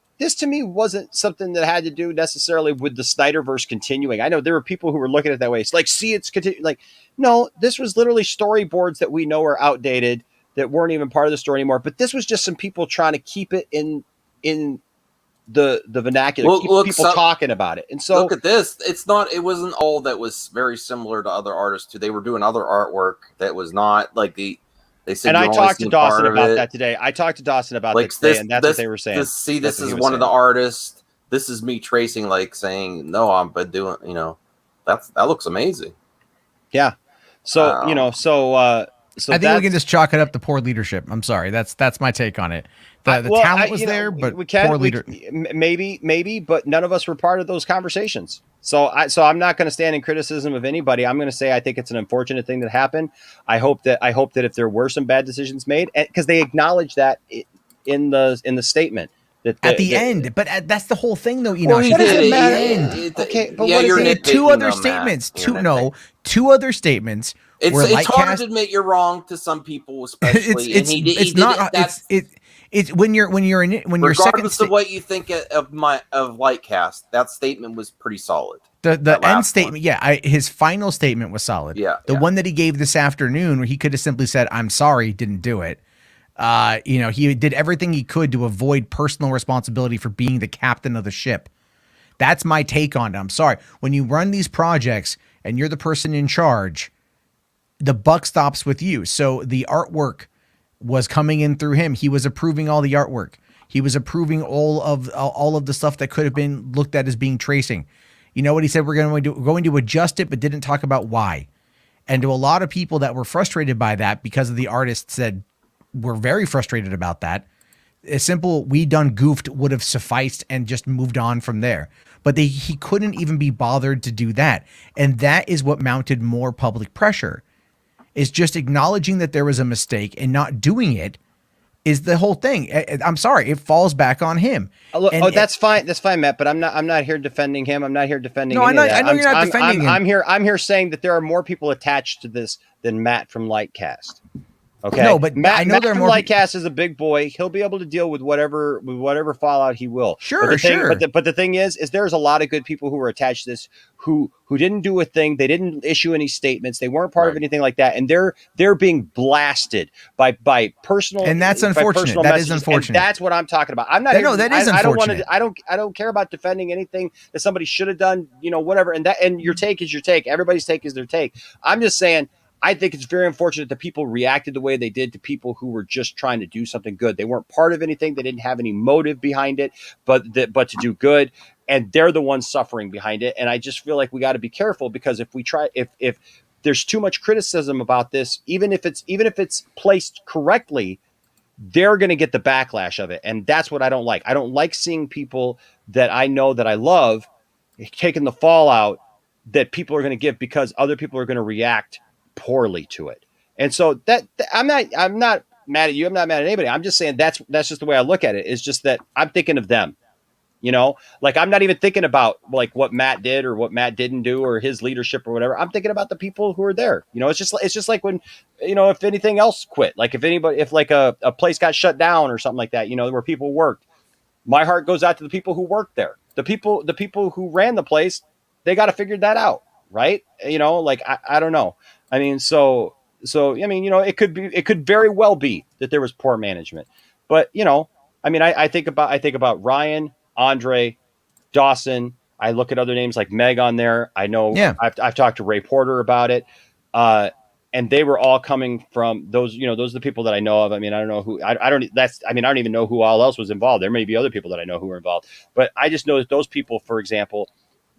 wasn't something that had to do necessarily with the Snyderverse continuing. I know there were people who were looking at it that way. It's like, see, it's continuing. Like, no, this was literally storyboards that we know are outdated, that weren't even part of the story anymore. But this was just some people trying to keep it in the vernacular, keep people talking about it. And so look at this. It wasn't all that was very similar to other artists too. They were doing other artwork that was not like They said And you I only talked to seen Dawson part of about it. that today. I talked to Dawson about Like that today, and that's what they were saying. This is one of the artists. This is me tracing, like saying, no, I've been doing, that looks amazing. Yeah. So, so I think we can that's just chalk it up to poor leadership. I'm sorry. That's my take on it. The talent was there, but poor leader. Maybe, but none of us were part of those conversations. So I'm not going to stand in criticism of anybody. I'm going to say I think it's an unfortunate thing that happened. I hope that if there were some bad decisions made, because they acknowledge that in the statement that At the end, but that's the whole thing, though. Well, Enoch. he What does did it it. matter? Okay, but yeah, what is you're it? They had nitpicking, two other though, statements. Matt. You're Two other statements. Where It's hard Lightcast, to admit you're wrong to some people, especially. And he did not it. it's when you're Regardless of what you think of Lightcast, that statement was pretty solid. the end statement. Yeah, his final statement was solid. Yeah, the one that he gave this afternoon, where he could have simply said, "I'm sorry," didn't do it. He did everything he could to avoid personal responsibility for being the captain of the ship. That's my take on it. I'm sorry. When you run these projects and you're the person in charge, the buck stops with you. So the artwork was coming in through him. He was approving all the artwork. He was approving all of the stuff that could have been looked at as being tracing. You know what he said? We're going to adjust it, but didn't talk about why. And to a lot of people that were frustrated by that, because of the artist said, we're very frustrated about that. A simple "we done goofed" would have sufficed and just moved on from there. But he couldn't even be bothered to do that. And that is what mounted more public pressure, is just acknowledging that there was a mistake and not doing it is the whole thing. I'm sorry. It falls back on him. That's fine. That's fine, Matt. But I'm not here defending him. I'm not here defending. No, I know you're not defending him. I'm here saying that there are more people attached to this than Matt from Lightcast. Okay. No, but Matt, I know Matt there are from more. Lightcast is a big boy. He'll be able to deal with whatever fallout he will. Sure, sure. But the thing is there's a lot of good people who were attached to this who didn't do a thing. They didn't issue any statements. They weren't part of anything like that, and they're being blasted by personal. And that's unfortunate. That is unfortunate. And that's what I'm talking about. I'm not. No, that is unfortunate. I don't care about defending anything that somebody should have done. Whatever. And your take is your take. Everybody's take is their take. I'm just saying. I think it's very unfortunate that people reacted the way they did to people who were just trying to do something good. They weren't part of anything. They didn't have any motive behind it, but to do good. And they're the ones suffering behind it. And I just feel like we got to be careful, because if there's too much criticism about this, even if it's placed correctly, they're going to get the backlash of it. And that's what I don't like. I don't like seeing people that I know that I love taking the fallout that people are going to give because other people are going to react poorly to it. And so that I'm not mad at you. I'm not mad at anybody. I'm just saying that's just the way I look at it. It's just that I'm thinking of them, like I'm not even thinking about like what Matt did or what Matt didn't do or his leadership or whatever. I'm thinking about the people who are there. It's just like when, if anything else quit, like if like a place got shut down or something like that, where people worked, my heart goes out to the people who worked there. The people who ran the place, they got to figure that out. Right. Like, I don't know. I mean, so, I mean, it could very well be that there was poor management, but, I mean, I think about Ryan, Andre, Dawson. I look at other names like Meg on there. I know I've talked to Ray Porter about it. And they were all coming from those, those are the people that I know of. I mean, I don't know who, I don't even know who all else was involved. There may be other people that I know who were involved, but I just know that those people, for example,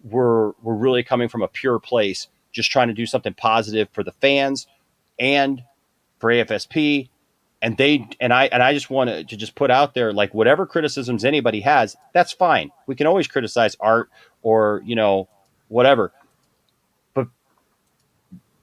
were really coming from a pure place, just trying to do something positive for the fans and for AFSP. And I just want to just put out there, like, whatever criticisms anybody has, that's fine. We can always criticize art or, whatever,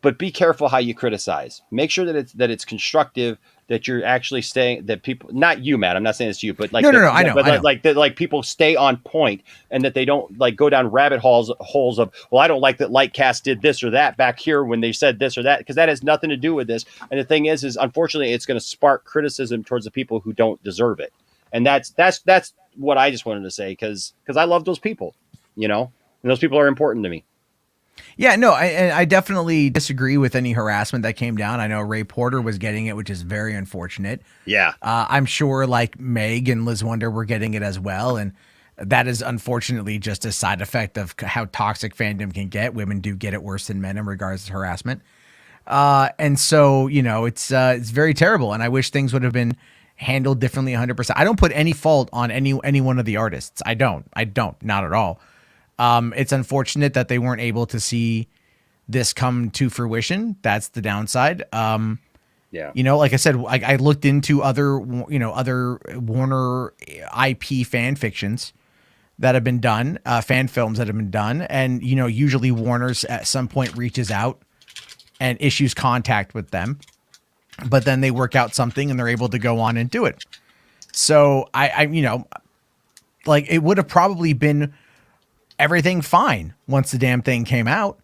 but be careful how you criticize. Make sure that it's constructive, that you're actually staying, that people, not you, Matt, I'm not saying it's you, but like, no, I know, but I know. like people stay on point, and that they don't like go down rabbit holes of, well, I don't like that Lightcast did this or that back here when they said this or that, because that has nothing to do with this. And the thing is unfortunately, it's going to spark criticism towards the people who don't deserve it. And that's what I just wanted to say, because I love those people, and those people are important to me. Yeah, no, I definitely disagree with any harassment that came down. I know Ray Porter was getting it, which is very unfortunate. Yeah. I'm sure like Meg and Liz Wonder were getting it as well. And that is unfortunately just a side effect of how toxic fandom can get. Women do get it worse than men in regards to harassment. And so, it's very terrible. And I wish things would have been handled differently 100%. I don't put any fault on any one of the artists. I don't, not at all. It's unfortunate that they weren't able to see this come to fruition. That's the downside. Yeah. Like I said, I looked into other Warner IP fan fictions that have been done, fan films that have been done. And, usually Warner's at some point reaches out and issues contact with them, but then they work out something and they're able to go on and do it. So it would have probably been everything fine once the damn thing came out.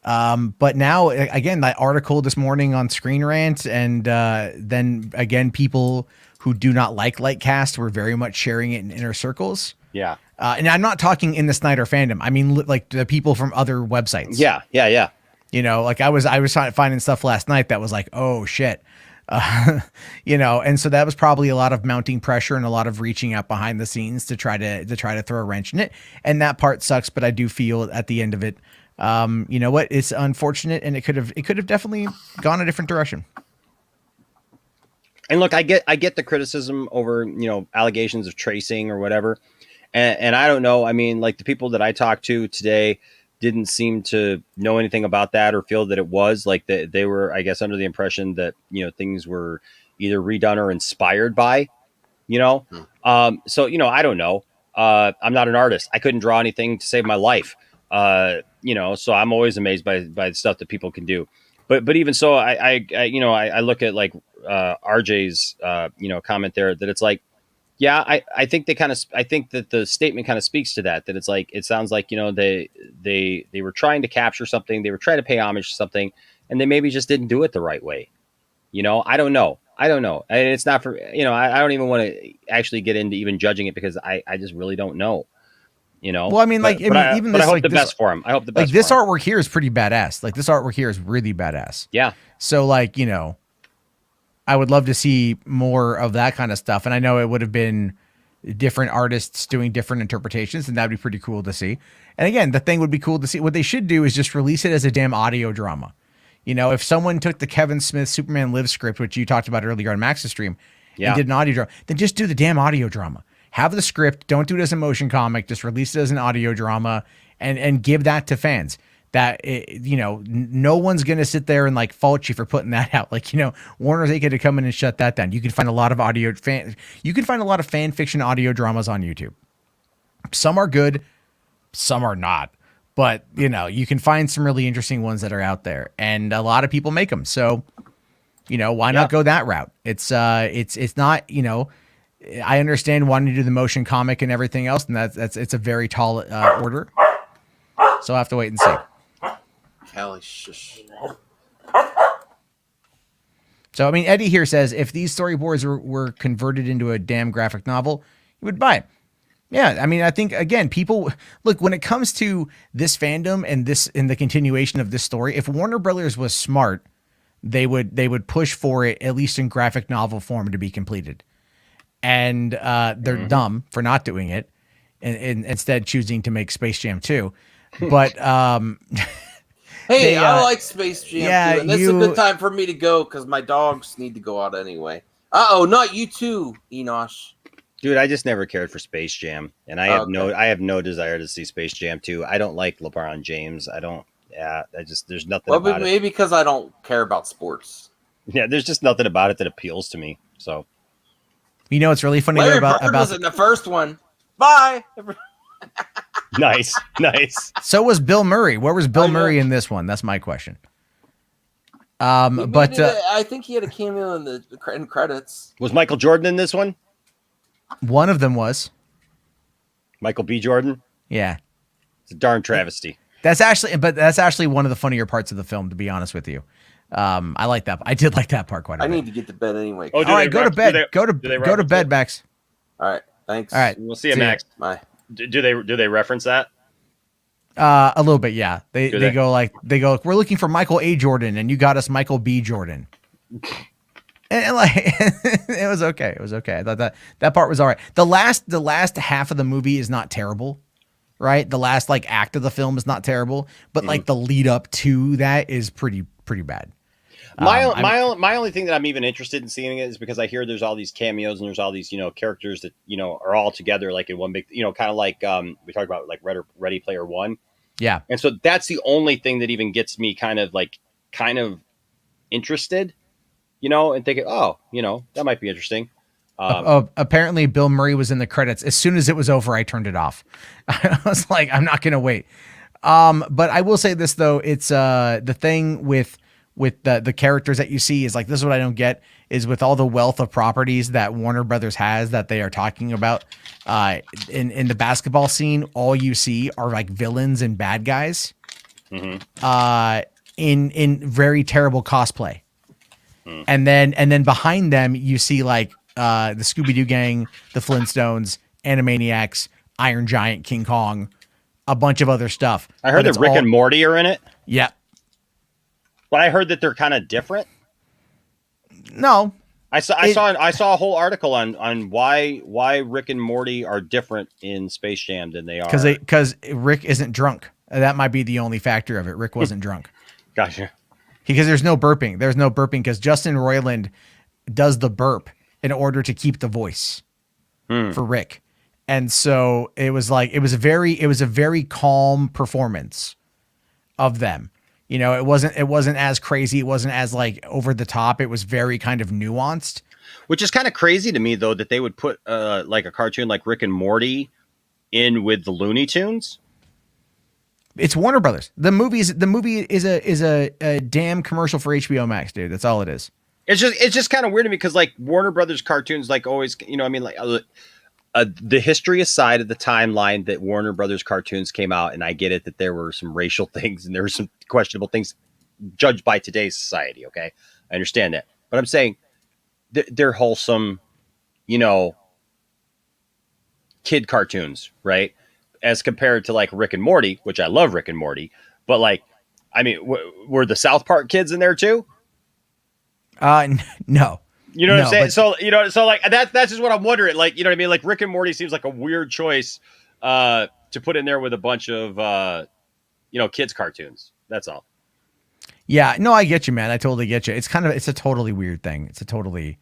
But now, again, that article this morning on Screen Rant, and then again, people who do not like Lightcast were very much sharing it in inner circles. Yeah. And I'm not talking in the Snyder fandom. I mean, like the people from other websites. Yeah. Like I was finding stuff last night that was like, oh shit. And so that was probably a lot of mounting pressure and a lot of reaching out behind the scenes to try to throw a wrench in it. And that part sucks, but I do feel at the end of it, it's unfortunate, and it could have definitely gone a different direction. And look, I get the criticism over, allegations of tracing or whatever. And I don't know. I mean, like the people that I talked to today didn't seem to know anything about that or feel that it was like they were, I guess, under the impression that, things were either redone or inspired by, So, I don't know. I'm not an artist. I couldn't draw anything to save my life. So I'm always amazed by the stuff that people can do. But even so, I look at like RJ's, comment there that it's like, yeah, I think I think that the statement kind of speaks to that it's like, it sounds like, they were trying to capture something. They were trying to pay homage to something, and they maybe just didn't do it the right way. I don't know. And it's not for, I don't even want to actually get into even judging it because I just really don't know. Well, I mean, I hope the best for him. I hope the best. Like this artwork here is pretty badass. Like this artwork here is really badass. Yeah. So I would love to see more of that kind of stuff. And I know it would have been different artists doing different interpretations, and that'd be pretty cool to see. And again, the thing would be cool to see. What they should do is just release it as a damn audio drama. If someone took the Kevin Smith Superman Live script, which you talked about earlier on Max's stream, and did an audio drama, then just do the damn audio drama. Have the script. Don't do it as a motion comic. Just release it as an audio drama and give that to fans. That, no one's going to sit there and like fault you for putting that out. Like, Warner's ain't going to come in and shut that down. You can find a lot of fan fiction audio dramas on YouTube. Some are good, some are not. But, you can find some really interesting ones that are out there, and a lot of people make them. So, why not go that route? It's not, I understand wanting to do the motion comic and everything else, and it's a very tall order. So I'll have to wait and see. Kelly, shush. So, I mean, Eddie here says, if these storyboards were converted into a damn graphic novel, you would buy it. Yeah, I mean, I think, again, people... Look, when it comes to this fandom and the continuation of this story, if Warner Brothers was smart, they would push for it, at least in graphic novel form, to be completed. And they're dumb for not doing it, and instead choosing to make Space Jam 2. But... Hey, I like Space Jam too, and this is a good time for me to go because my dogs need to go out anyway. Not you too, Enosh. Dude, I just never cared for Space Jam, and I have no desire to see Space Jam 2. I don't like LeBron James. There's nothing about it. Maybe because I don't care about sports. Yeah, there's just nothing about it that appeals to me. So, it's really funny Larry Bird was in the first one. Bye. Nice. So was Bill Murray. Where was Bill Murray in this one? That's my question. I think he had a cameo in the end credits. Was Michael Jordan in this one? One of them was Michael B. Jordan. Yeah, it's a darn travesty. That's actually one of the funnier parts of the film, to be honest with you. I like that. I did like that part quite a bit. I need to get to bed anyway. All right, go to bed. Go to bed, Max. All right, thanks. All right, we'll see you, Max. Bye. Do they reference that? A little bit, yeah. They go, we're looking for Michael A. Jordan, and you got us Michael B. Jordan. And like, it was okay. It was okay. I thought that part was all right. The last half of the movie is not terrible, right? The last act of the film is not terrible, but like the lead up to that is pretty bad. My only thing that I'm even interested in seeing it is because I hear there's all these cameos and there's all these characters that are all together like in one big kind of like we talked about like Ready Player One. Yeah. And so that's the only thing that even gets me kind of interested, and thinking, oh, that might be interesting. Apparently Bill Murray was in the credits. As soon as it was over, I turned it off. I was like, I'm not going to wait. But I will say this though. It's the thing with the characters that you see is like, this is what I don't get is with all the wealth of properties that Warner Brothers has that they are talking about, in the basketball scene, all you see are like villains and bad guys, in very terrible cosplay. And then behind them, you see like the Scooby-Doo gang, the Flintstones, Animaniacs, Iron Giant, King Kong, a bunch of other stuff. I heard that Rick and Morty are in it. Yeah. But I heard that they're kind of different. No. I saw a whole article on why Rick and Morty are different in Space Jam than they are. Because Rick isn't drunk. That might be the only factor of it. Rick wasn't drunk. Gotcha. Because there's no burping. There's no burping because Justin Roiland does the burp in order to keep the voice for Rick. And so it was a very calm performance of them. It wasn't as crazy. It wasn't as like over the top. It was very kind of nuanced. Which is kind of crazy to me though, that they would put like a cartoon like Rick and Morty in with the Looney Tunes. It's Warner Brothers. The movie is a damn commercial for HBO Max, dude. That's all it is. It's just kind of weird to me because like Warner Brothers cartoons, like always, the history aside of the timeline that Warner Brothers cartoons came out, and I get it that there were some racial things and there were some questionable things judged by today's society. Okay, I understand that, but I'm saying they're wholesome, kid cartoons, right? As compared to like Rick and Morty, which I love Rick and Morty, but like, I mean, were the South Park kids in there too? No. You know what I'm saying? So like that's just what I'm wondering. Like, you know what I mean? Like Rick and Morty seems like a weird choice to put in there with a bunch of kids cartoons. That's all. Yeah, no, I get you, man. I totally get you. It's a totally weird thing. It's a totally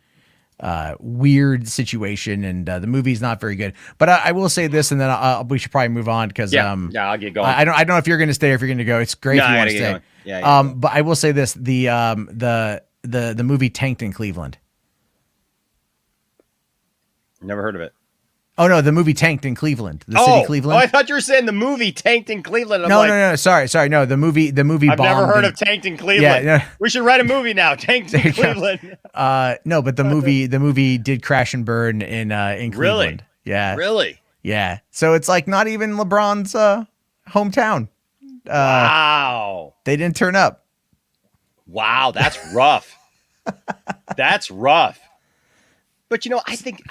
weird situation, and the movie's not very good. But I will say this, and then we should probably move on because I'll get going. I don't know if you're going to stay or if you're going to go. It's great if you want to stay. Yeah. But I will say this: the movie tanked in Cleveland. Never heard of it. Oh no, the movie tanked in Cleveland. The city of Cleveland. Oh, I thought you were saying the movie tanked in Cleveland. No. Sorry. No, the movie. I've bombed never heard of tanked in Cleveland. Yeah, no. We should write a movie now. Tanked in Cleveland. No, but the movie did crash and burn in Cleveland. Really? Yeah. Really? Yeah. So it's like not even LeBron's hometown. Wow. They didn't turn up. Wow, that's rough. That's rough. But I think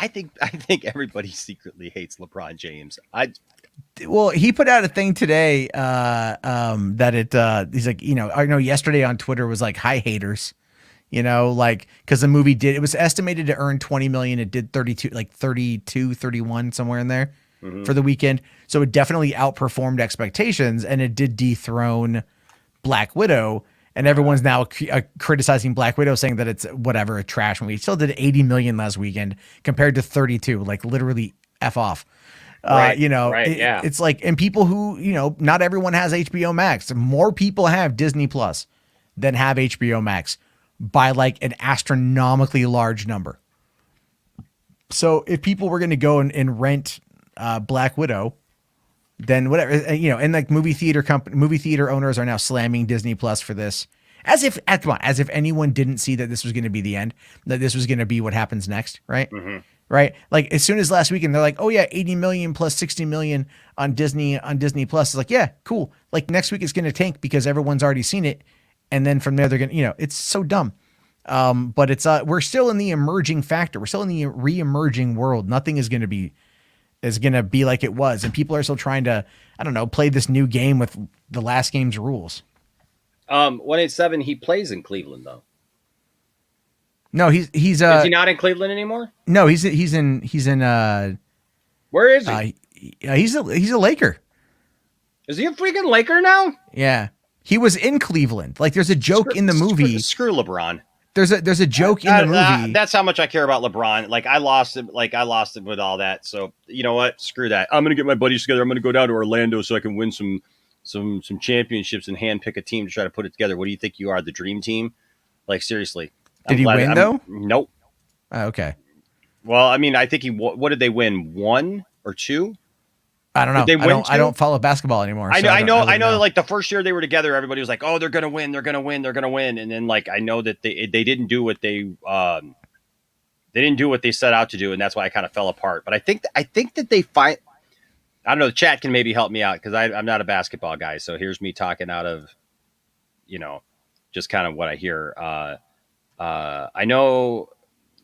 everybody secretly hates LeBron James. Well, he put out a thing today that he's like, I know yesterday on Twitter was like, hi haters, like, cause the movie it was estimated to earn 20 million. It did 31 somewhere in there for the weekend. So it definitely outperformed expectations, and it did dethrone Black Widow. And everyone's now criticizing Black Widow, saying that it's whatever, a trash movie. It still did 80 million last weekend compared to 32, like literally F off. Right, it's like, and people who, not everyone has HBO Max. More people have Disney Plus than have HBO Max by like an astronomically large number. So if people were going to go and rent Black Widow, then whatever, and like movie theater owners are now slamming Disney Plus for this, as if anyone didn't see that this was going to be the end, that this was going to be what happens next, right? Right. Like as soon as last weekend, they're like, oh yeah, 80 million plus 60 million on Disney Plus. It's like, yeah, cool. Like next week it's going to tank because everyone's already seen it. And then from there, they're going to, it's so dumb. But it's, we're still in the emerging factor. We're still in the re-emerging world. Nothing is going to be like it was. And people are still trying to, I don't know, play this new game with the last game's rules. 187, he plays in Cleveland though. No, he's is he not in Cleveland anymore? No, he's in where is he? He's a Laker. Is he a freaking Laker now? Yeah. He was in Cleveland. Like there's a joke in the movie. Screw LeBron. There's a joke in the movie. That's how much I care about LeBron. Like I lost him with all that. So you know what? Screw that. I'm gonna get my buddies together. I'm gonna go down to Orlando so I can win some championships and handpick a team to try to put it together. What do you think you are, the dream team? Like seriously. Did he win though? Nope. Okay. Well, I mean, I think what did they win? 1 or 2? I don't know. I don't follow basketball anymore. I know that like the first year they were together, everybody was like, "Oh, they're gonna win, and then like I know that they didn't do what they didn't do what they set out to do, and that's why I kind of fell apart. But I think that they find, I don't know. The chat can maybe help me out because I'm not a basketball guy, so here's me talking out of, just kind of what I hear. I know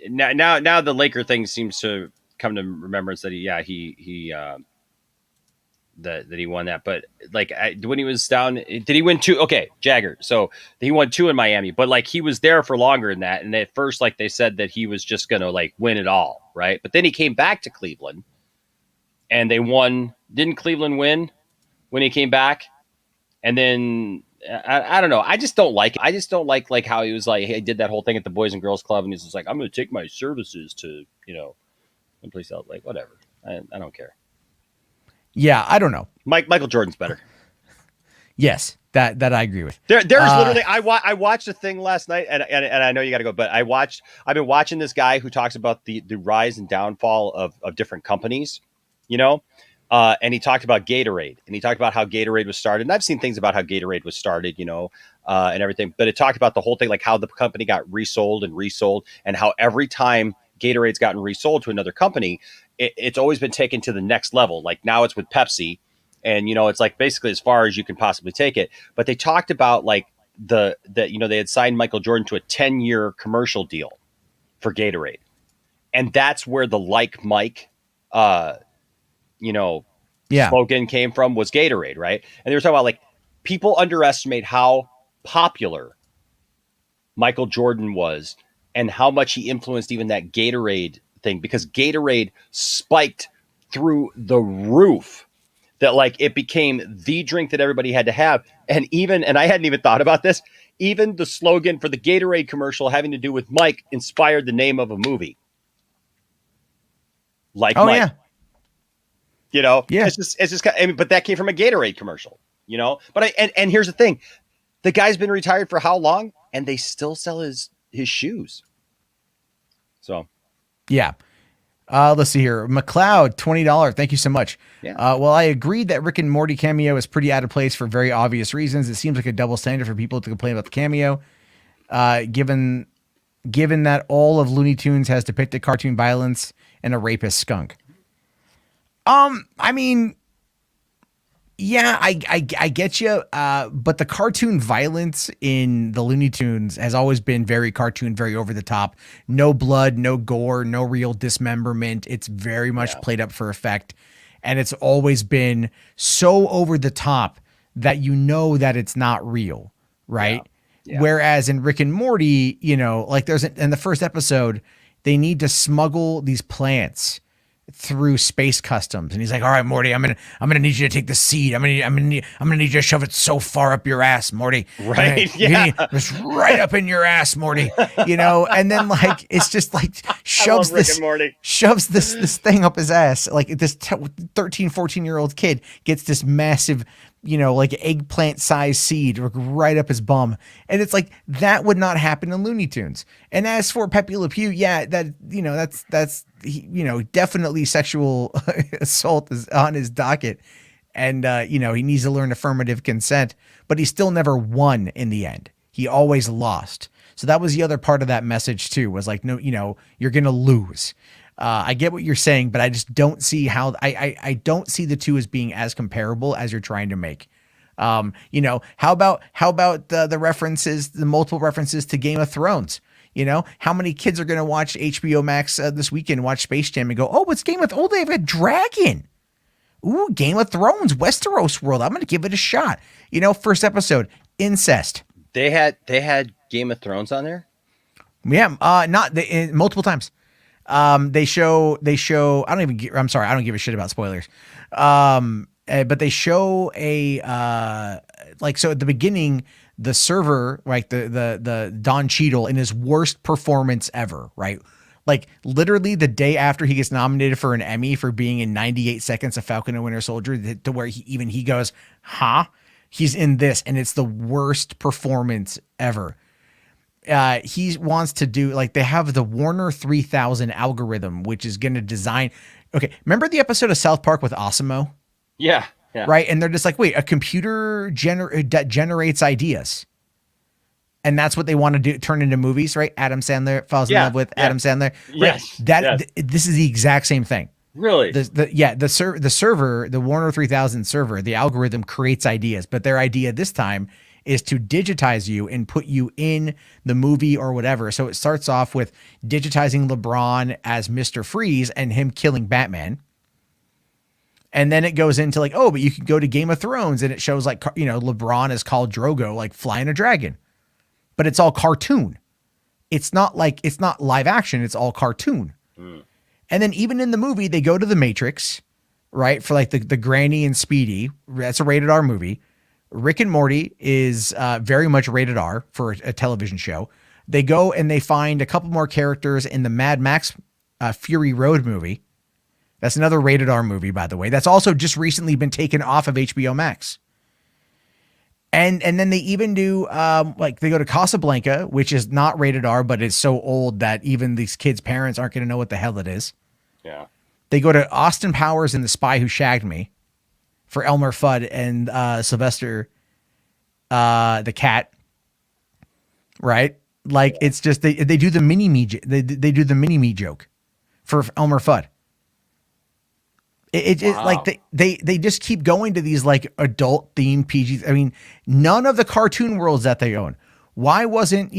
now the Laker thing seems to come to remembrance that he that he won that, but like when he was down, did he win 2? Okay, Jagger. So he won 2 in Miami, but like he was there for longer than that. And at first, like they said that he was just gonna like win it all, right? But then he came back to Cleveland, and they won. Didn't Cleveland win when he came back? And then I don't know. I just don't like it. I just don't like how he was like he did that whole thing at the Boys and Girls Club, and he's just like, I'm going to take my services to someplace else. Like whatever. I don't care. Yeah, I don't know. Michael Jordan's better. Yes, that I agree with. There's literally I watched a thing last night, and I know you got to go, but I've been watching this guy who talks about the rise and downfall of different companies, and he talked about Gatorade, and he talked about how Gatorade was started. And I've seen things about how Gatorade was started, and everything, but it talked about the whole thing, like how the company got resold, and how every time Gatorade's gotten resold to another company, it's always been taken to the next level. Like now it's with Pepsi, and it's like basically as far as you can possibly take it. But they talked about like they had signed Michael Jordan to a 10-year commercial deal for Gatorade, and that's where the Like Mike, slogan came from, was Gatorade, right? And they were talking about like people underestimate how popular Michael Jordan was and how much he influenced even that Gatorade thing, because Gatorade spiked through the roof, that like it became the drink that everybody had to have. And I hadn't even thought about this, even the slogan for the Gatorade commercial having to do with Mike inspired the name of a movie. Like Mike. Yeah. It's just but that came from a Gatorade commercial, but and here's the thing, the guy's been retired for how long, and they still sell his shoes. So yeah. Let's see here. McLeod, $20. Thank you so much. Yeah. Well, I agreed that Rick and Morty cameo is pretty out of place for very obvious reasons. It seems like a double standard for people to complain about the cameo. Given that all of Looney Tunes has depicted cartoon violence and a rapist skunk. I mean, yeah, I get you. But the cartoon violence in the Looney Tunes has always been very cartoon, very over the top. No blood, no gore, no real dismemberment. It's very much played up for effect. And it's always been so over the top that that it's not real, right? Yeah. Whereas in Rick and Morty, like in the first episode, they need to smuggle these plants through space customs, and he's like, all right, Morty, I'm gonna need you to take the seed. I'm gonna need you to shove it so far up your ass, Morty. Right. Just right up in your ass, Morty. And then like it's just like shoves this thing up his ass. Like this 13, 14-year-old kid gets this massive, like eggplant sized seed right up his bum. And it's like, that would not happen in Looney Tunes. And as for Pepe Le Pew, that's definitely sexual assault is on his docket. And, he needs to learn affirmative consent, but he still never won in the end. He always lost. So that was the other part of that message too, was like, no, you're going to lose. I get what you're saying, but I just don't see how I don't see the two as being as comparable as you're trying to make. How about the references, the multiple references to Game of Thrones? How many kids are going to watch HBO Max this weekend, watch Space Jam and go, oh, what's Game of Thrones? Oh, they have a dragon. Ooh, Game of Thrones, Westeros world. I'm going to give it a shot. First episode, incest. They had Game of Thrones on there. Yeah. Multiple times. They show, I don't give a shit about spoilers. But they show like, so at the beginning, the server, right, the Don Cheadle in his worst performance ever, right? Like literally the day after he gets nominated for an Emmy for being in 98 Seconds of Falcon and Winter Soldier, to where he goes, huh? He's in this, and it's the worst performance ever. He wants to do, like, they have the Warner 3000 algorithm, which is going to design. Okay, remember the episode of South Park with Osimo? Yeah. Yeah. Right. And they're just like, wait, a computer that generates ideas. And that's what they want to do, turn into movies, right? Adam Sandler falls in love with Adam Sandler. Right? Yes. This is the exact same thing. Really? The server, the Warner 3000 server, the algorithm creates ideas, but their idea this time is to digitize you and put you in the movie or whatever. So it starts off with digitizing LeBron as Mr. Freeze and him killing Batman. And then it goes into like, oh, but you can go to Game of Thrones and it shows like, LeBron is called Drogo, like flying a dragon, but it's all cartoon. It's not live action. It's all cartoon. Mm. And then even in the movie, they go to the Matrix, right? For like the Granny and Speedy. That's a rated R movie. Rick and Morty is very much rated R for a television show. They go and they find a couple more characters in the Mad Max Fury Road movie. That's another rated R movie, by the way. That's also just recently been taken off of HBO Max. And then they even do, they go to Casablanca, which is not rated R, but it's so old that even these kids' parents aren't going to know what the hell it is. Yeah. They go to Austin Powers and The Spy Who Shagged Me for Elmer Fudd and Sylvester the cat. Right? Like, it's just, they do the mini-me, they do the mini-me joke for Elmer Fudd. It wow. Like they just keep going to these like adult themed PGs. I mean, none of the cartoon worlds that they own. Why wasn't,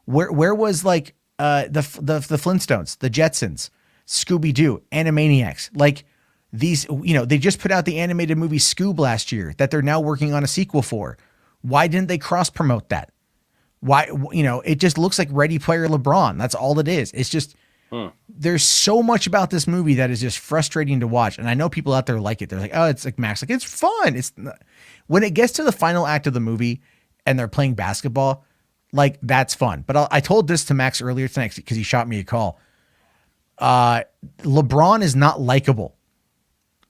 where was like the Flintstones, the Jetsons, Scooby-Doo, Animaniacs, like these, they just put out the animated movie Scoob last year that they're now working on a sequel for. Why didn't they cross promote that? Why, it just looks like Ready Player LeBron. That's all it is. It's just, there's so much about this movie that is just frustrating to watch. And I know people out there like it. They're like, oh, it's like Max. Like, it's fun. It's not. When it gets to the final act of the movie and they're playing basketball, like, that's fun. But I told this to Max earlier tonight because he shot me a call. LeBron is not likable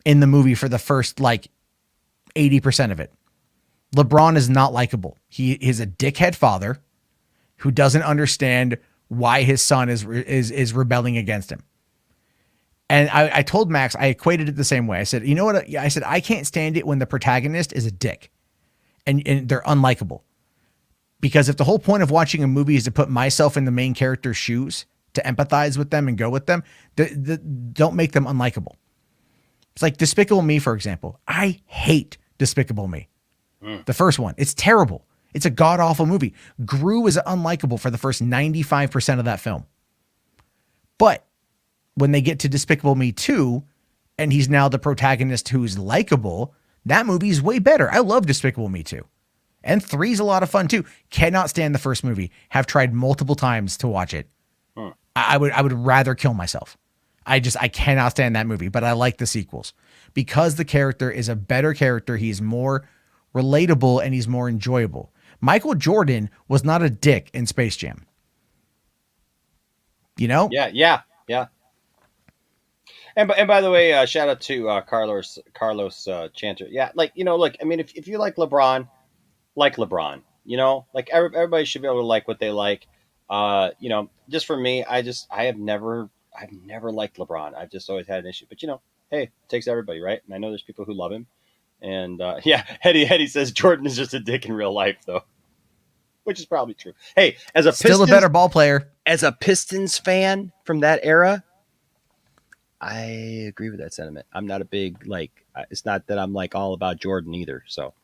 in the movie for the first, 80% of it. LeBron is not likable. He is a dickhead father who doesn't understand why his son is rebelling against him. And I told Max, I equated it the same way. I said, you know what? I said, I can't stand it when the protagonist is a dick and they're unlikable. Because if the whole point of watching a movie is to put myself in the main character's shoes, to empathize with them and go with them, don't make them unlikable. It's like Despicable Me, for example. I hate Despicable Me. The first one. It's terrible. It's a god-awful movie. Gru is unlikable for the first 95% of that film. But when they get to Despicable Me 2, and he's now the protagonist who's likable, that movie's way better. I love Despicable Me 2. And 3's a lot of fun, too. Cannot stand the first movie. Have tried multiple times to watch it. I would rather kill myself. I cannot stand that movie, but I like the sequels. Because the character is a better character, he's more relatable, and he's more enjoyable. Michael Jordan was not a dick in Space Jam. Yeah. And by the way, shout out to Carlos Chanter. Yeah, look, I mean, if you like LeBron, like everybody should be able to like what they like. Just for me, I've never liked LeBron. I've just always had an issue. But hey, it takes everybody, right? And I know there's people who love him. And Hetty says Jordan is just a dick in real life, though, which is probably true. Hey, as a still a better ball player, as a Pistons fan from that era, I agree with that sentiment. I'm not a big it's not that I'm all about Jordan either. So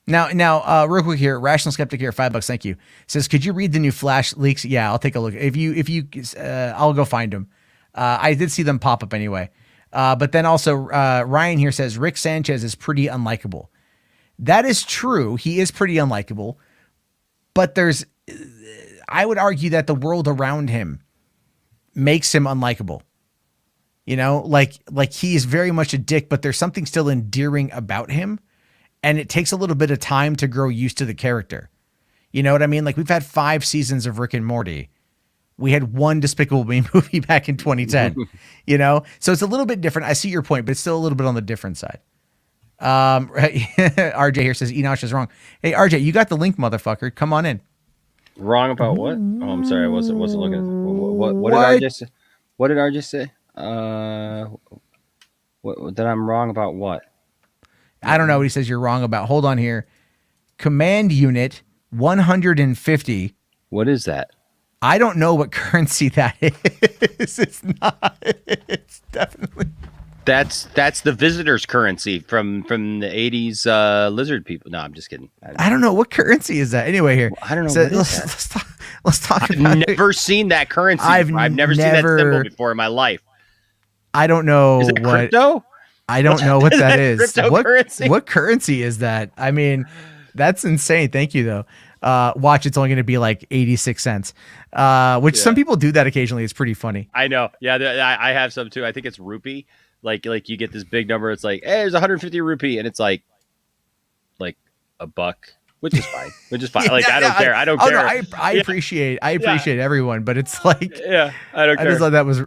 now, real quick here, Rational Skeptic here, $5, thank you. Says, could you read the new Flash leaks? Yeah, I'll take a look. If you, I'll go find them. I did see them pop up anyway. But then also Ryan here says Rick Sanchez is pretty unlikable. That is true. He is pretty unlikable. But I would argue that the world around him makes him unlikable. Like he is very much a dick, but there's something still endearing about him. and it takes a little bit of time to grow used to the character. You know what I mean? Like, we've had 5 seasons of Rick and Morty. We had one Despicable Me movie back in 2010, you know? So it's a little bit different. I see your point, but it's still a little bit on the different side. RJ here says Enosh is wrong. Hey, RJ, you got the link, motherfucker. Come on in. Wrong about what? Oh, I'm sorry. I wasn't looking at what did RJ say? What did RJ say? What that I'm wrong about what? I don't know what he says you're wrong about. Hold on here. Command unit 150. What is that? I don't know what currency that is. It's not. It's definitely. That's the visitors' currency from the 80s lizard people. No, I'm just kidding. I don't know what currency is that. Anyway, here. I don't know. So what let's talk I've about never seen that currency. I've never seen that symbol before in my life. I don't know is it crypto? I don't know what that is. Cryptocurrency? What currency is that? I mean, that's insane. Thank you though. Watch, it's only going to be like 86 cents, which some people do that occasionally. It's pretty funny. I know. Yeah, I have some too. I think it's rupee. Like you get this big number. It's like, hey, there's 150 rupee, and it's like a buck, which is fine. Like I don't care. I don't care. No, I appreciate everyone, but it's like I don't care. I just thought that was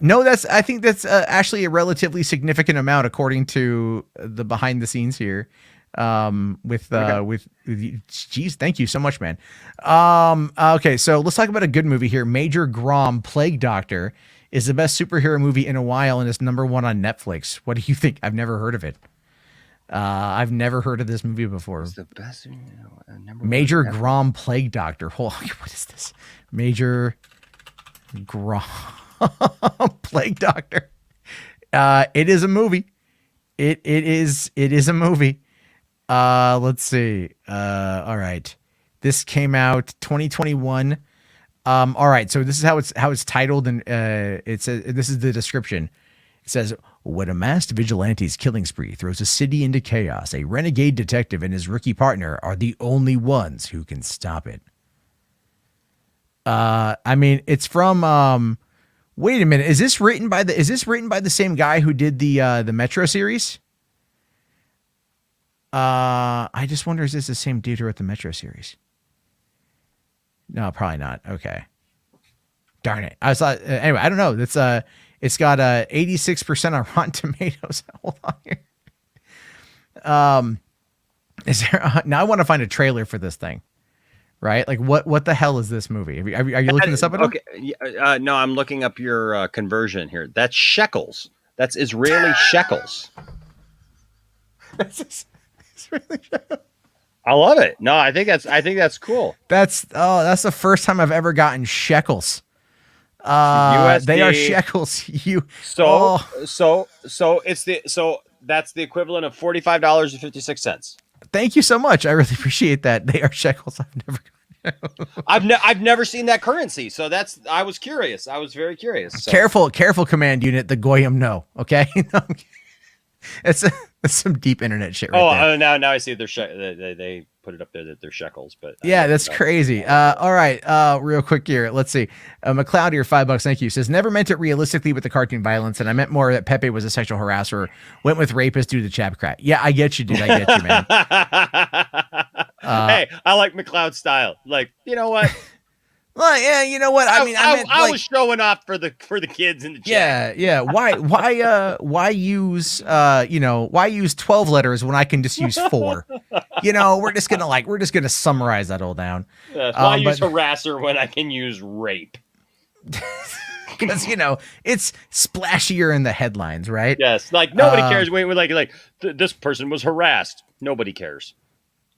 no. I think that's actually a relatively significant amount according to the behind the scenes here. Geez, thank you so much, man. Okay, so let's talk about a good movie here. Major Grom, Plague Doctor, is the best superhero movie in a while and is #1 on Netflix. What do you think? I've never heard of it. I've never heard of this movie before. It's the best. Major Grom, Plague Doctor. Hold on, what is this? Major Grom, Plague Doctor. It is a movie. It is a movie. Let's see. All right. This came out 2021. All right. So this is how it's titled, and it says this is the description. It says, when a masked vigilante's killing spree throws a city into chaos, a renegade detective and his rookie partner are the only ones who can stop it. I mean, it's from wait a minute. Is this written by the same guy who did the Metro series? I just wonder, is this the same dude who wrote the Metro series? No, probably not. Okay. Darn it. I thought, anyway, I don't know. It's got 86% on Rotten Tomatoes. Hold on here. Is there, now I want to find a trailer for this thing, right? Like what the hell is this movie? Are you looking this up at all? Okay. No, I'm looking up your conversion here. That's shekels. That's Israeli shekels. It's really shekels. I love it. No, I think that's cool. That's the first time I've ever gotten shekels. They are shekels. So that's the equivalent of $45.56. Thank you so much. I really appreciate that. They are shekels. I've never seen that currency, so I was curious. I was very curious. So. Careful, command unit. The Goyim no. Okay, it's some deep internet shit. Right there. Now I see they put it up there that they're shekels, but yeah, that's crazy. All right, real quick here. Let's see. McLeod here, $5. Thank you. Says never meant it realistically with the cartoon violence, and I meant more that Pepe was a sexual harasser. Went with rapist due to chap crack. Yeah, I get you, dude. I get you, man. Hey, I like McLeod's style. Like, you know what? Well, yeah, you know what? I mean, I was showing off for the kids in the chat. Yeah. Why use 12 letters when I can just use 4? We're just gonna summarize that all down. Yes, why use harasser when I can use rape? Because it's splashier in the headlines, right? Yes, like nobody cares. Wait, this person was harassed. Nobody cares.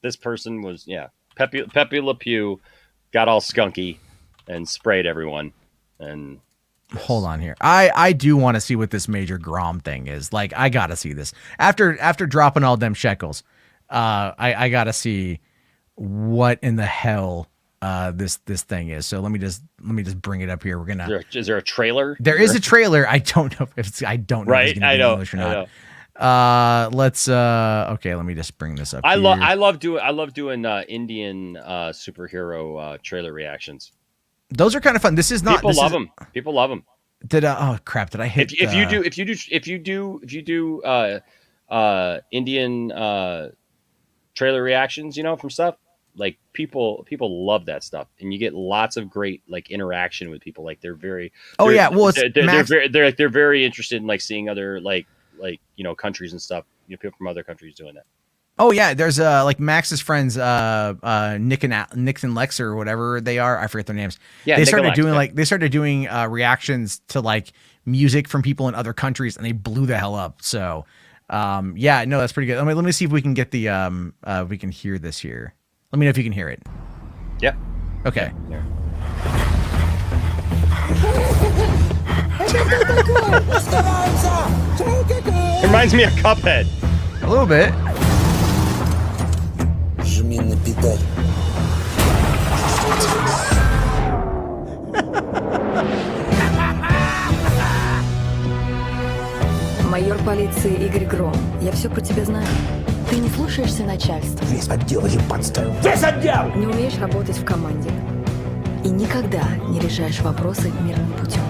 This person was Pepe Le Pew got all skunky and sprayed everyone. And hold on here. I do want to see what this Major Grom thing is. Like, I gotta see this after dropping all them shekels. I gotta see what in the hell this thing is. So let me just bring it up here. We're gonna. Is there a trailer? There is a trailer. I don't know if it's. I don't know. Right. If it's gonna be English or not. Let's okay, let me just bring this up. I love doing Indian superhero trailer reactions. Those are kind of fun. This is not. People love them. People love them. Oh crap! Did I hit? If you do Indian trailer reactions, from stuff. Like people love that stuff, and you get lots of great like interaction with people. Like they're very, Oh they're yeah, well it's they're Max. very they're very interested in like seeing other like countries and stuff. People from other countries doing that. Oh yeah, there's like Max's friends, Nick and Lex or whatever they are. I forget their names. Yeah, They Nick and started Lex, doing yeah. like reactions to like music from people in other countries, and they blew the hell up. So, yeah, no, that's pretty good. Let me see if we can get the we can hear this here. Let me know if you can hear it. Yep. Okay. Yeah. Reminds me of Cuphead. A little bit. Жми на педаль. Майор полиции Игорь Гром, я все про тебя знаю. Ты не слушаешься начальства. Весь отдел один подставил. Весь отдел! Не умеешь работать в команде. И никогда не решаешь вопросы мирным путем.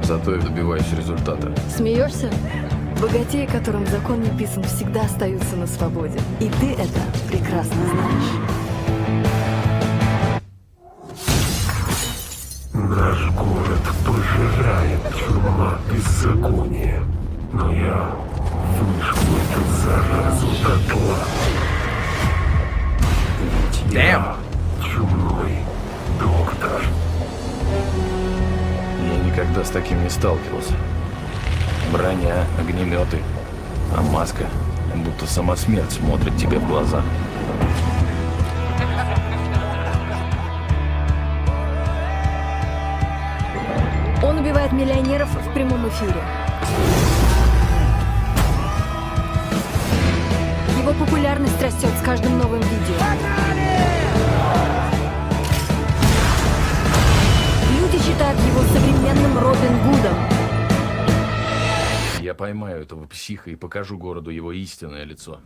Зато я добиваюсь результата. Смеешься? Богатеи, которым закон не писан, всегда остаются на свободе. И ты это прекрасно знаешь. Наш город пожирает тюрьма беззакония, но я выжгу эту заразу дотла. Ведь я чумной доктор. Я никогда с таким не сталкивался. Броня, огнеметы, а маска, будто сама смерть смотрит тебе в глаза. Он убивает миллионеров в прямом эфире. Его популярность растет с каждым новым видео. Люди считают его современным Робин Гудом. Я поймаю этого психа и покажу городу его истинное лицо.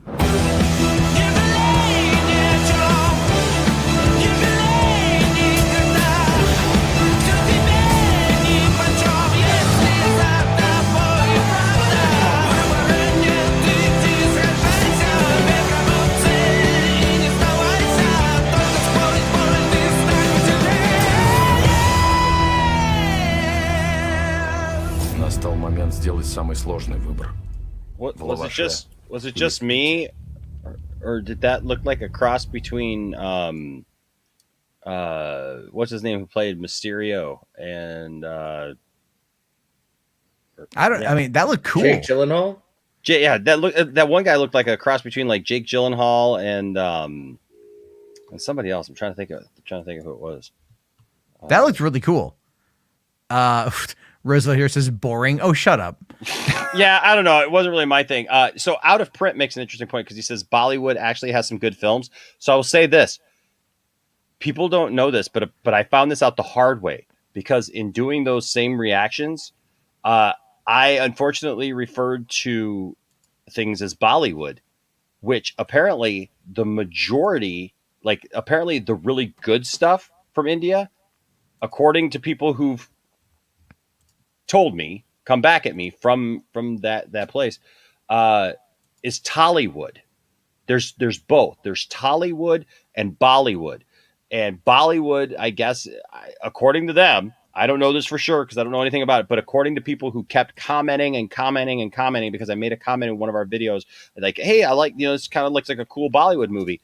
Настал момент сделать самый сложный выбор. Was it just me, or did that look like a cross between what's his name who played Mysterio and I mean, that looked cool. Jake Gyllenhaal? that one guy looked like a cross between like Jake Gyllenhaal and somebody else. I'm trying to think of who it was. That looked really cool. Roosevelt here says boring. Oh, shut up. Yeah, I don't know. It wasn't really my thing. So Out of Print makes an interesting point because he says Bollywood actually has some good films. So I will say this. People don't know this, but I found this out the hard way because in doing those same reactions, I unfortunately referred to things as Bollywood, which apparently the majority, like apparently the really good stuff from India, according to people who've told me, come back at me from that place, is Tollywood. There's both. There's Tollywood and Bollywood. And Bollywood, I guess, according to them, I don't know this for sure because I don't know anything about it, but according to people who kept commenting because I made a comment in one of our videos, like, hey, I like, this kind of looks like a cool Bollywood movie,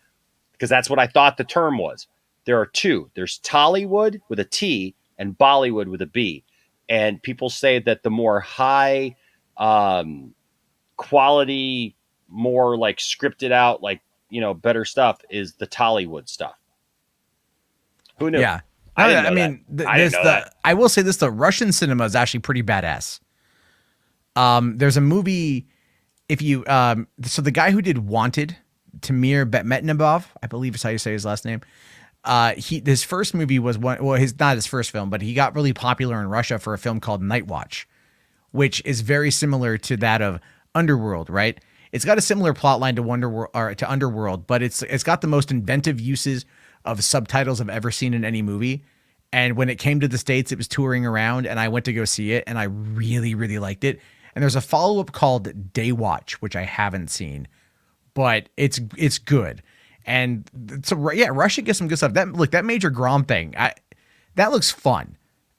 because that's what I thought the term was. There are two. There's Tollywood with a T and Bollywood with a B. And people say that the more high quality, more like scripted out, like, better stuff is the Tollywood stuff. Who knew? Yeah. I mean, I will say this, the Russian cinema is actually pretty badass. There's a movie, if you, so the guy who did Wanted, Tamir Betmetnabov, I believe is how you say his last name. His first movie was not his first film, but he got really popular in Russia for a film called Night Watch, which is very similar to that of Underworld, right? It's got a similar plot line to Underworld, but it's got the most inventive uses of subtitles I've ever seen in any movie. And when it came to the States, it was touring around and I went to go see it and I really, really liked it. And there's a follow-up called Day Watch, which I haven't seen, but it's good. And so yeah, Russia gets some good stuff. That Major Grom thing, that looks fun.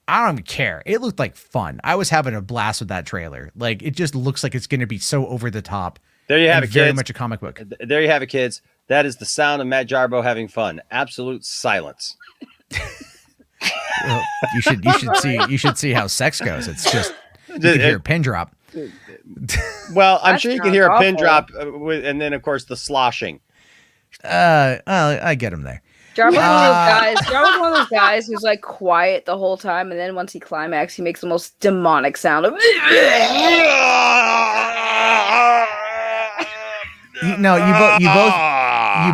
I don't even care. It looked like fun. I was having a blast with that trailer. Like, it just looks like it's going to be so over the top. There you have it, very kids. much a comic book. There you have it, kids. That is the sound of Matt Jarbo having fun. Absolute silence. Well, you should see how sex goes. It's just you can hear a pin drop. Well, I'm sure you can hear a pin awful. drop, and then of course the sloshing. I get him there. Jarbo's one of those guys. Jarbo's one of those guys who's like quiet the whole time, and then once he climax, he makes the most demonic sound of. You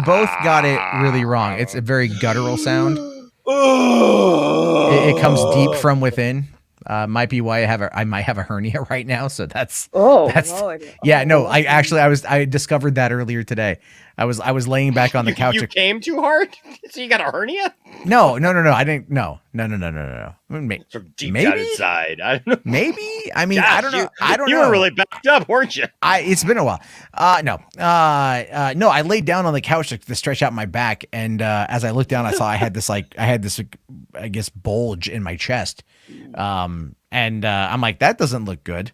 both got it really wrong. It's a very guttural sound. It comes deep from within. Might be why I might have a hernia right now. So that's Lord. yeah. No, I discovered that earlier today. I was laying back on the couch. You came too hard, so you got a hernia. No. I didn't. No. From deep down inside. I don't know. Maybe. I mean, Gosh, I don't know. I don't know. You were really backed up, weren't you? It's been a while. No. I laid down on the couch to stretch out my back, and as I looked down, I saw I had this I guess bulge in my chest. I'm like, that doesn't look good,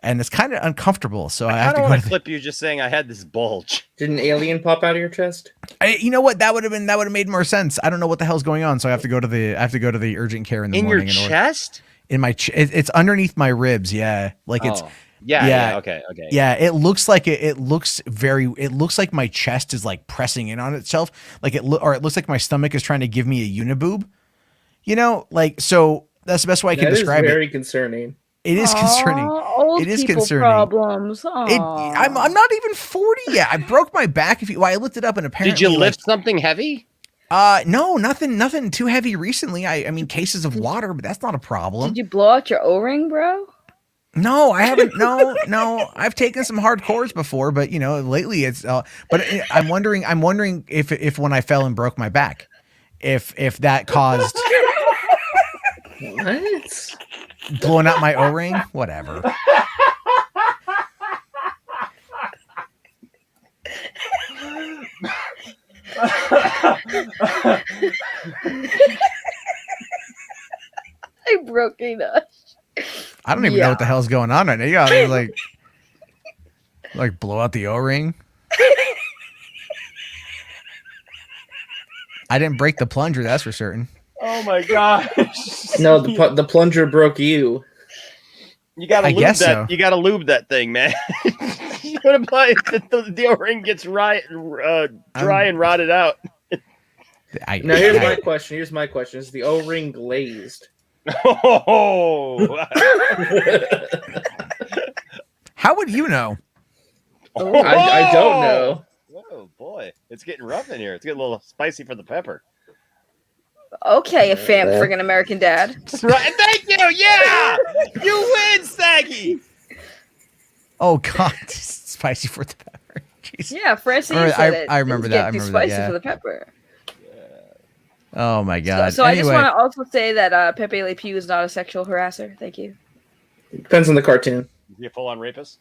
and it's kind of uncomfortable. So I have to don't go want to to clip you just saying I had this bulge. Did an alien pop out of your chest? you know what? That would have made more sense. I don't know what the hell's going on, so I have to go to the urgent care in the morning. In your chest? In my it's underneath my ribs. Yeah, like it's. Yeah. Okay. Yeah, it looks like it looks like my chest is like pressing in on itself, like it looks like my stomach is trying to give me a uniboob. You know, like, so that's the best way I can describe it. Very concerning. It is concerning. Old it is people concerning. Problems. I'm not even 40 yet. I broke my back. I looked it up, and apparently, did you lift something heavy? No, nothing too heavy recently. I mean, cases of water, but that's not a problem. Did you blow out your O-ring, bro? No, I haven't. No, I've taken some hardcores before, but lately it's. But I'm wondering if when I fell and broke my back, if that caused What? blowing out my O-ring, whatever. I broke a nut. I don't even know what the hell's going on right now. Yeah, like blow out the O-ring. I didn't break the plunger, that's for certain. Oh my gosh! No, the plunger broke you. You gotta lube that. So. You gotta lube that thing, man. You gotta apply the O-ring gets dry and rotted out. Now here's my question. Is the O-ring glazed? Oh! How would you know? I don't know. Oh boy, it's getting rough in here. It's getting a little spicy for the pepper. Okay, a friggin' American dad. Right, thank you. Yeah, you win, Saggy. Oh God, spicy for the pepper. Jeez. Yeah, Francine All right, said it. I remember that. I Too remember that, spicy yeah. for the pepper. Oh my God. So I just Anyway. want to also say that Pepe Le Pew is not a sexual harasser. Thank you. Depends on the cartoon. Is he a full-on rapist?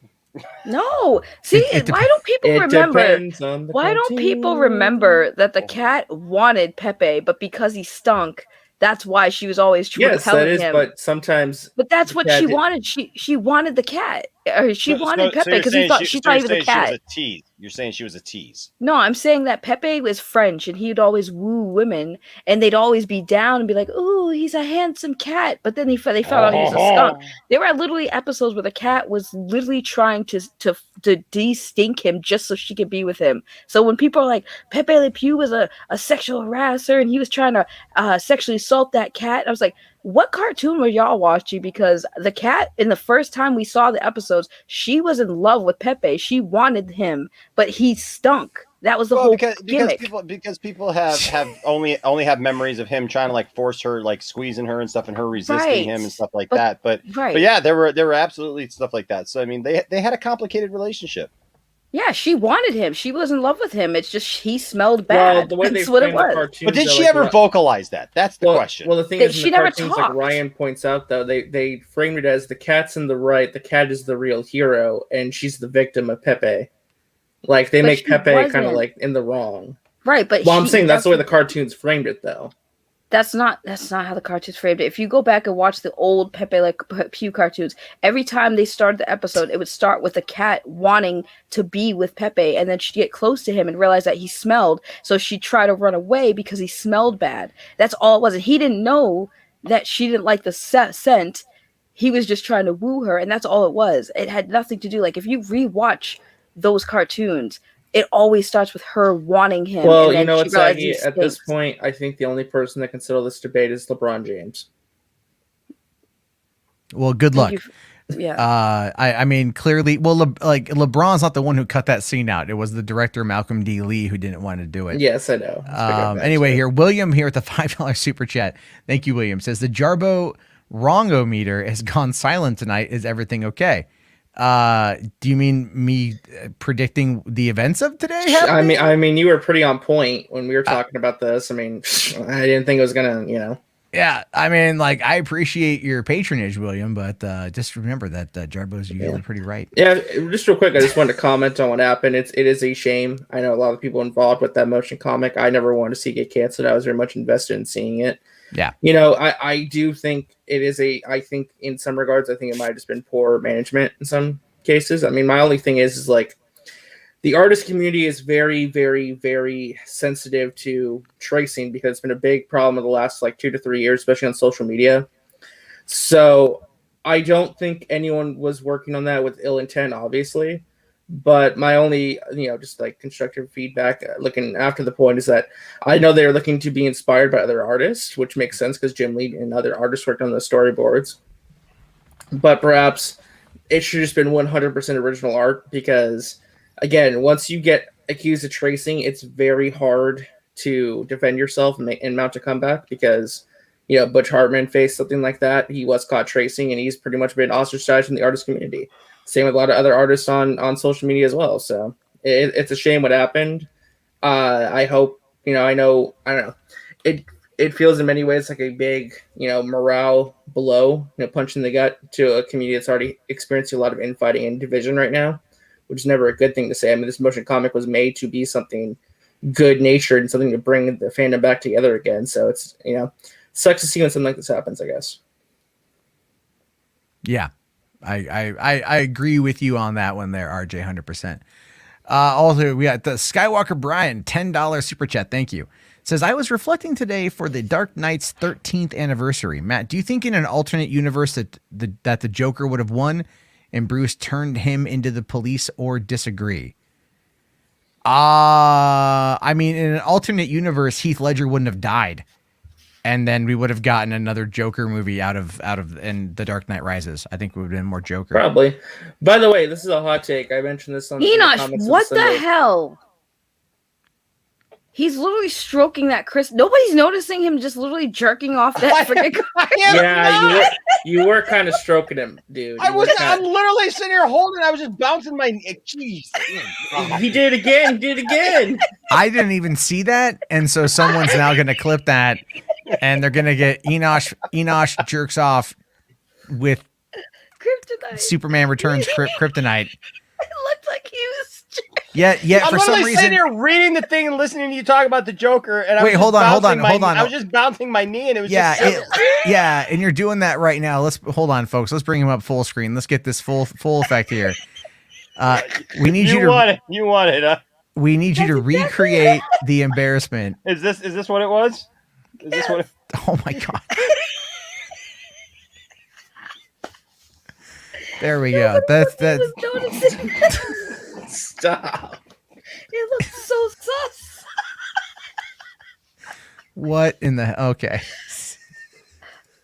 No. See, why don't people remember? Why don't people remember that the cat wanted Pepe, but because he stunk, that's why she was always Yes, that is. him. But sometimes. But that's what she wanted. She wanted the cat. Or she wanted Pepe because she thought he was a cat. She was a tease. You're saying she was a tease. No, I'm saying that Pepe was French and he'd always woo women and they'd always be down and be like, "Ooh, he's a handsome cat." But then they found out he was a skunk. There were literally episodes where the cat was literally trying to de-stink him just so she could be with him. So when people are like, Pepe Le Pew was a sexual harasser and he was trying to sexually assault that cat, I was like, what cartoon were y'all watching? Because the cat, in the first time we saw the episodes, she was in love with Pepe. She wanted him, but he stunk. That was the whole gimmick. Because people have only have memories of him trying to like force her, like squeezing her and stuff, and her resisting him and stuff like that. But yeah, there were absolutely stuff like that. So I mean, they had a complicated relationship. Yeah, she wanted him. She was in love with him. It's just he smelled Well, bad. the way they That's what it framed the was. cartoons, But did though, she like, ever vocalize that? That's the question. Well, the thing That is, in she the never cartoons, like talked. Ryan points out, though, they framed it as the cat's in the right, the cat is the real hero, and she's the victim of Pepe. Like, they But make she Pepe kind of wasn't. like in the wrong. Right, but Well, I'm saying that's the way the cartoons framed it, though. That's not how the cartoons framed it. If you go back and watch the old Pepe Le Pew cartoons, every time they started the episode, it would start with the cat wanting to be with Pepe, and then she'd get close to him and realize that he smelled, so she'd try to run away because he smelled bad. That's all it was. And he didn't know that she didn't like the scent. He was just trying to woo her, and that's all it was. It had nothing to do. Like, if you rewatch those cartoons, it always starts with her wanting him. Well, and then you know she what, realizes Saggy? he At this stinks. point, I think the only person that can settle this debate is LeBron James. Well, good luck. Yeah. I mean, clearly, well, LeBron's not the one who cut that scene out. It was the director, Malcolm D. Lee, who didn't want to do it. Yes, I know. Anyway, here, William here with the $5 super chat. Thank you, William. Says the Jarbo wrongometer has gone silent tonight. Is everything okay? Do you mean me predicting the events of today? I mean, you were pretty on point when we were talking about this. I mean, I didn't think it was gonna, Yeah, I mean, like, I appreciate your patronage, William, but just remember that Jarbo's usually pretty right. Yeah, just real quick, I just wanted to comment on what happened. It is a shame. I know a lot of people involved with that motion comic. I never wanted to see it get canceled. I was very much invested in seeing it. Yeah. I do think it is I think in some regards, I think it might have just been poor management in some cases. I mean, my only thing is like the artist community is very, very, very sensitive to tracing because it's been a big problem in the last like 2 to 3 years, especially on social media. So I don't think anyone was working on that with ill intent, obviously. But my only, just like constructive feedback looking after the point is that I know they're looking to be inspired by other artists, which makes sense because Jim Lee and other artists worked on the storyboards. But perhaps it should have just been 100% original art because, again, once you get accused of tracing, it's very hard to defend yourself and mount a comeback because, Butch Hartman faced something like that. He was caught tracing and he's pretty much been ostracized from the artist community. Same with a lot of other artists on social media as well. So it's a shame what happened. I hope, I don't know. It feels in many ways like a big, morale blow, punch in the gut to a community that's already experiencing a lot of infighting and division right now, which is never a good thing to say. I mean, this motion comic was made to be something good natured and something to bring the fandom back together again. So it's, sucks to see when something like this happens, I guess. Yeah. I agree with you on that one there, RJ, 100%. Also, we got the Skywalker Brian, $10 super chat. Thank you. Says, I was reflecting today for the Dark Knight's 13th anniversary. Matt, do you think in an alternate universe that the Joker would have won and Bruce turned him into the police, or disagree? I mean, in an alternate universe, Heath Ledger wouldn't have died. And then we would have gotten another Joker movie out of in The Dark Knight Rises. I think we would have been more Joker. Probably. By the way, this is a hot take. I mentioned this on Enosh, what the hell? He's literally stroking that Chris. Nobody's noticing him just literally jerking off that freaking car. Yeah, you were kind of stroking him, dude. I'm literally sitting here holding. I was just bouncing my. Jeez. He did it again. He did it again. I didn't even see that, and so someone's now going to clip that, and they're going to get Enosh jerks off with Kryptonite. Superman Returns Kryptonite. It looked like he was. Yeah. I'm For some reason, sitting here reading the thing and listening to you talk about the Joker. And wait, hold on. I was just bouncing my knee, and it was yeah. And you're doing that right now. Let's hold on, folks. Let's bring him up full screen. Let's get this full effect here. We need you to. You want it, huh? We need you to recreate the embarrassment. Is this what it was? Is this what? Oh my god. There we go. That's. Stop. It looks so sus. What in the okay?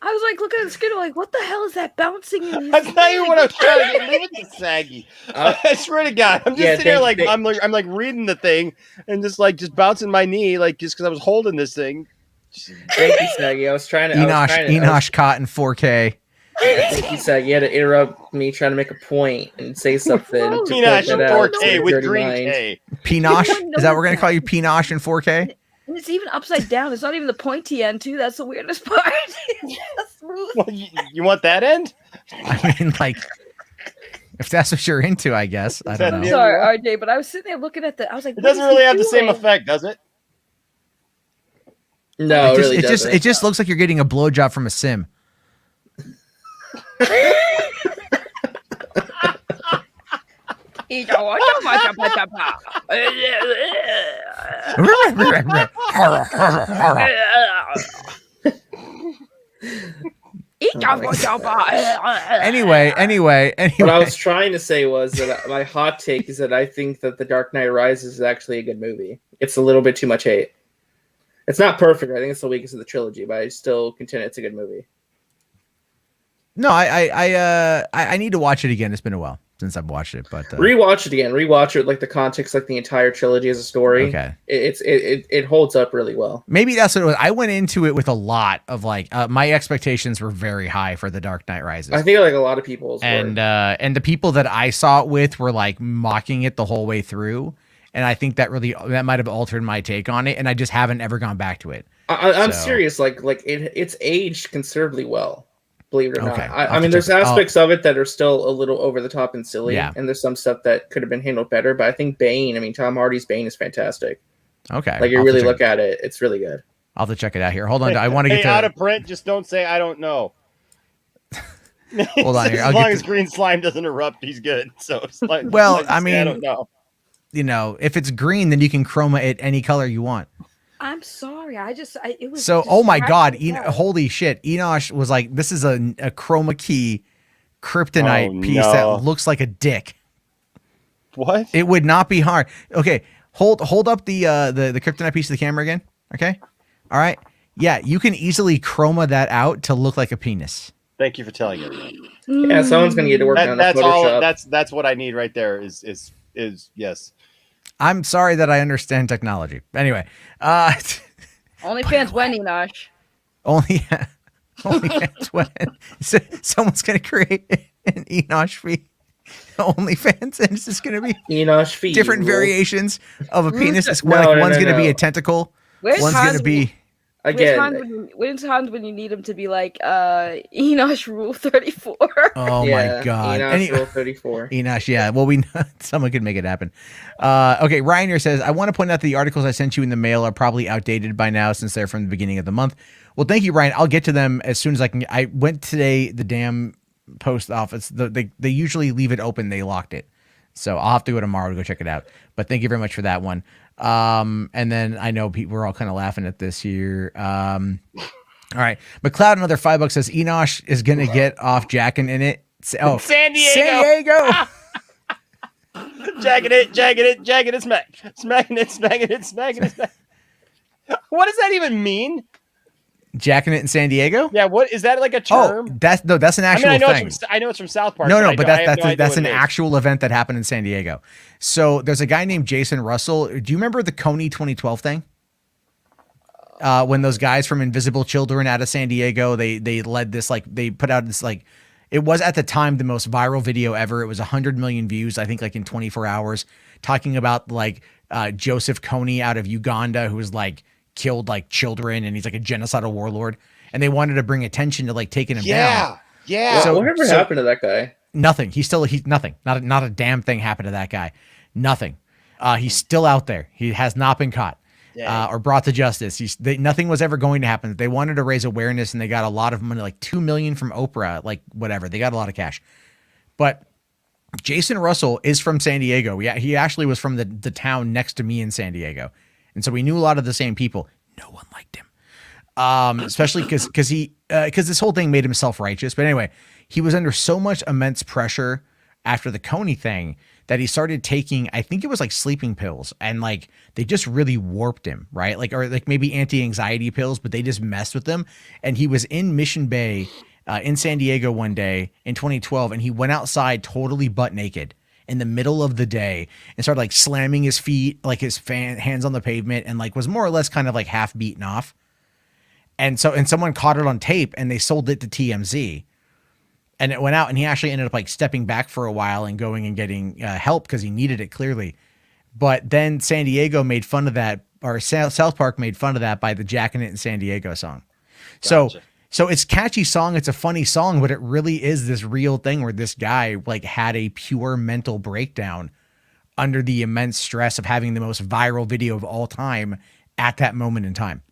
I was like looking at the screen, like, what the hell is that bouncing in his That's not even what I was trying to get. Leave it to Saggy. I swear to God, I'm just sitting here like I'm like reading the thing and just bouncing my knee, like just because I was holding this thing. Thank you, Saggy. I was trying to. Enosh caught in 4K. I think he said you had to interrupt me trying to make a point and say something to point Enosh that in out. 4K with green K. Pinosh? Is that what we're going to call you? Pinosh in 4K? And it's even upside down. It's not even the pointy end, too. That's the weirdest part. Well, you want that end? I mean, like, if that's what you're into, I guess. I don't know. Sorry, RJ, but I was sitting there looking at I was like, it doesn't really have the same effect, does it? No, it really doesn't. It just looks like you're getting a blowjob from a sim. Anyway. What I was trying to say was that my hot take is that I think that The Dark Knight Rises is actually a good movie. It's a little bit too much hate. It's not perfect. I think it's the weakest of the trilogy, but I still contend it's a good movie. No, I need to watch it again. It's been a while since I've watched it, but rewatch it again. Rewatch it like the context, like the entire trilogy as a story. Okay, it holds up really well. Maybe that's what it was. I went into it with a lot of like my expectations were very high for The Dark Knight Rises. I think like a lot of people's and the people that I saw it with were like mocking it the whole way through, and I think that might have altered my take on it, and I just haven't ever gone back to it. I'm serious. Like it's aged considerably well. Believe it or Okay. not. I mean, there's aspects of it that are still a little over the top and silly, Yeah. and there's some stuff that could have been handled better. But I think Bane, Tom Hardy's Bane is fantastic. Okay. Like you really look at it, it's really good. I'll have to check it out here. Hold on. I want to get to out of print. Just don't say I don't know. Hold on here. As long as green slime doesn't erupt, he's good. So it's like, well, I I don't know. You know, if it's green, then you can chroma it any color you want. I'm sorry. It was so. Oh my God! distracting. Holy shit! Enosh was like, "This is a chroma key kryptonite piece that looks like a dick." What? It would not be hard. Okay, hold up the kryptonite piece of the camera again. Okay, all right. Yeah, you can easily chroma that out to look like a penis. Thank you for telling everyone. Yeah, someone's gonna get to work on that's Photoshop. all. That's what I need right there. Is yes. I'm sorry that I understand technology. Anyway, OnlyFans when, Enosh? OnlyFans when. So someone's gonna create an Enosh feed. OnlyFans, and it's just gonna be Enosh feed different variations of a penis. One's No. gonna be a tentacle. Where's one's Hans gonna be. When's Hans when you need him to be like Enosh Rule 34? Oh my God! Enosh Rule 34. Enosh, yeah. Well, someone could make it happen. Okay, Ryan here says, I want to point out that the articles I sent you in the mail are probably outdated by now since they're from the beginning of the month. Well, thank you, Ryan. I'll get to them as soon as I can. I went today. The damn post office. They usually leave it open. They locked it, so I'll have to go tomorrow to go check it out. But thank you very much for that one. And then I know we're all kind of laughing at this here. All right. McLeod, another $5 says Enosh is going to get off jacking in it. Oh, San Diego. San Diego. Jacking it, smacking it. What does that even mean? Jacking it in San Diego? Yeah. What is that like a term? Oh, that's an actual thing. I know it's from South Park. No, but that's an actual event that happened in San Diego. So there's a guy named Jason Russell. Do you remember the Coney 2012 thing? When those guys from Invisible Children out of San Diego, they led this, like, they put out this, like, it was at the time the most viral video ever. It was 100 million views, I think, like in 24 hours, talking about like Joseph Kony out of Uganda, who was like killed like children, and he's like a genocidal warlord, and they wanted to bring attention to like taking him down. Yeah. So whatever happened to that guy? Nothing. He's nothing. Not a damn thing happened to that guy. Nothing. He's still out there. He has not been caught or brought to justice. Nothing was ever going to happen. They wanted to raise awareness, and they got a lot of money, like $2 million from Oprah, like whatever. They got a lot of cash. But Jason Russell is from San Diego. He actually was from the town next to me in San Diego. And so we knew a lot of the same people. No one liked him. Especially because this whole thing made him self-righteous. But anyway, he was under so much immense pressure after the Coney thing that he started taking, I think it was like sleeping pills, and like they just really warped him, right? Like, or like maybe anti-anxiety pills, but they just messed with him. And he was in Mission Bay in San Diego one day in 2012, and he went outside totally butt naked in the middle of the day and started like slamming his feet, like his hands on the pavement, and like was more or less kind of like half beaten off. And someone caught it on tape, and they sold it to TMZ. and it went out, and he actually ended up like stepping back for a while and going and getting help because he needed it clearly. But then San Diego made fun of that, or South Park made fun of that by the Jackin' It in San Diego song. Gotcha. So it's a catchy song. It's a funny song, but it really is this real thing where this guy like had a pure mental breakdown under the immense stress of having the most viral video of all time at that moment in time.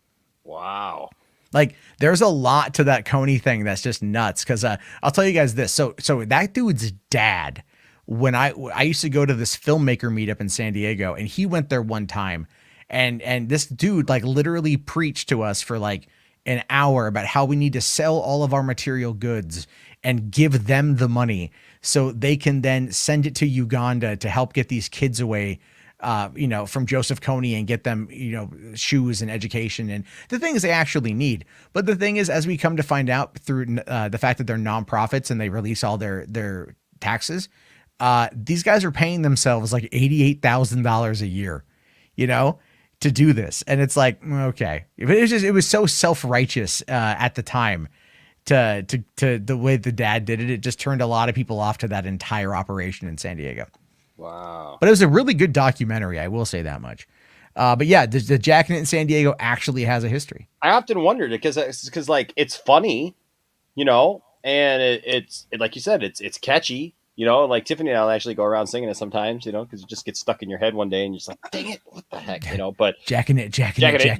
Wow. Like there's a lot to that Coney thing that's just nuts. Cause I'll tell you guys this. So that dude's dad, when I used to go to this filmmaker meetup in San Diego, and he went there one time, and this dude like literally preached to us for like an hour about how we need to sell all of our material goods and give them the money so they can then send it to Uganda to help get these kids away, from Joseph Kony and get them, shoes and education and the things they actually need. But the thing is, as we come to find out through the fact that they're nonprofits and they release all their taxes, these guys are paying themselves like $88,000 a year, to do this. And it's like, okay, it was so self-righteous at the time to the way the dad did it. It just turned a lot of people off to that entire operation in San Diego. Wow. But it was a really good documentary. I will say that much. But yeah, the Jackin' It in San Diego actually has a history. I often wondered it because like it's funny, and it's like you said, it's catchy. Like Tiffany and I'll actually go around singing it sometimes, because it just gets stuck in your head one day and you're just like, dang it, what the heck, But Jackin' It, smacking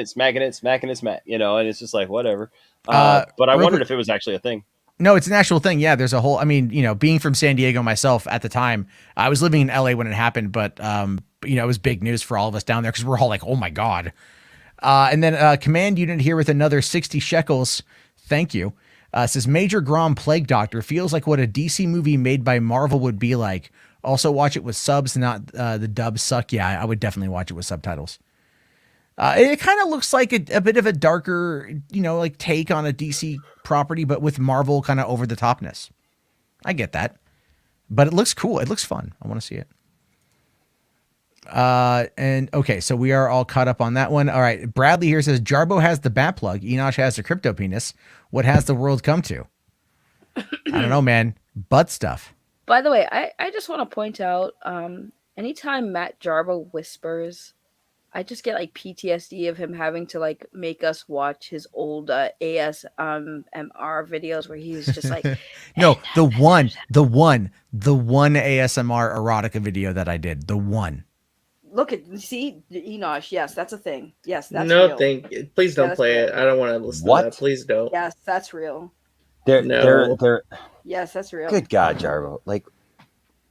it, smack, and it's just like whatever. But I wondered if it was actually a thing. No, it's an actual thing. Yeah, there's a whole. I mean, being from San Diego myself at the time, I was living in LA when it happened, but it was big news for all of us down there because we're all like, oh my god. And then command unit here with another 60 shekels. Thank you. Says Major Grom Plague Doctor feels like what a DC movie made by Marvel would be like. Also watch it with subs, not the dubs suck. Yeah, I would definitely watch it with subtitles. It kind of looks like a bit of a darker, like take on a DC property, but with Marvel kind of over the topness. I get that, but it looks cool. It looks fun. I want to see it. And okay, so we are all caught up on that one. All right. Bradley here says Jarbo has the bat plug. Enosh has the crypto penis. What has the world come to? I don't know, man. Butt stuff. By the way, I just want to point out, anytime Matt Jarbo whispers, I just get like PTSD of him having to like make us watch his old ASMR videos where he's just like, no, the one ASMR erotica video that I did, the one. Look at Enosh. Yes, that's a thing. Yes, that's no real. thing. Please don't play it. I don't want to listen to that. Please don't. Yes, that's real. They're Yes, that's real. Good God, Jarbo! Like,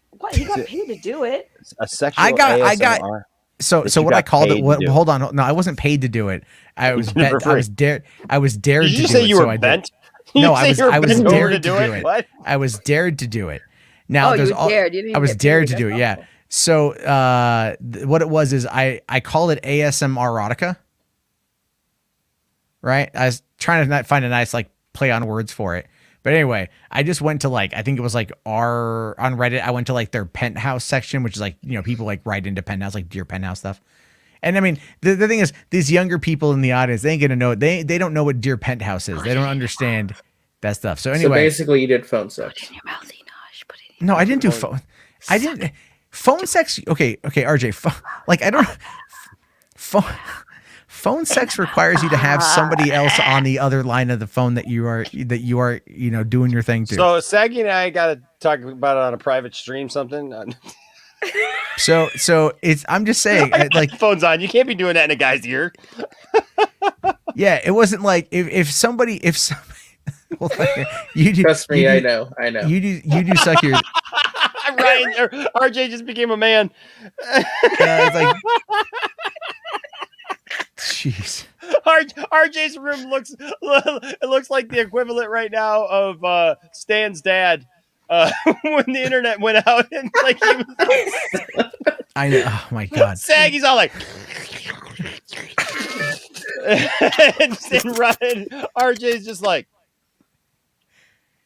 what? He got paid to do it. A sexual I got. So what I called it? What? Do. Hold on. No, I wasn't paid to do it. I was dared. I was dared. Did you to say do you it, were so bent? No, I was dared to do it. What? I was dared to do it. Now you were dared. You didn't I was get dared paid. to do it. Yeah. So what it was is I call it ASM erotica. Right. I was trying to find a nice like play on words for it. But anyway, I just went to like, I think it was like on Reddit. I went to like their penthouse section, which is like, people like write into penthouse, like Dear Penthouse stuff. And I mean, the thing is, these younger people in the audience, they ain't going to know. They don't know what Dear Penthouse is. They don't understand that stuff. So anyway. So basically you did phone sex. Put it in your mouth, Enosh. Put it in your No, I didn't do phone. I didn't. Phone sex. Okay, RJ. I don't. Phone sex requires you to have somebody else on the other line of the phone that you are doing your thing to. So Saggy and I got to talk about it on a private stream, something. So it's. I'm just saying, like phone's on. You can't be doing that in a guy's ear. Yeah, it wasn't like if somebody. Well, you do. Trust me, I know. You do suck your. Ryan, RJ just became a man. It's like, jeez. RJ's room looks like the equivalent right now of Stan's dad when the internet went out and like he was. I know. Oh my God. Saggy's all like. and Ryan, RJ's just like.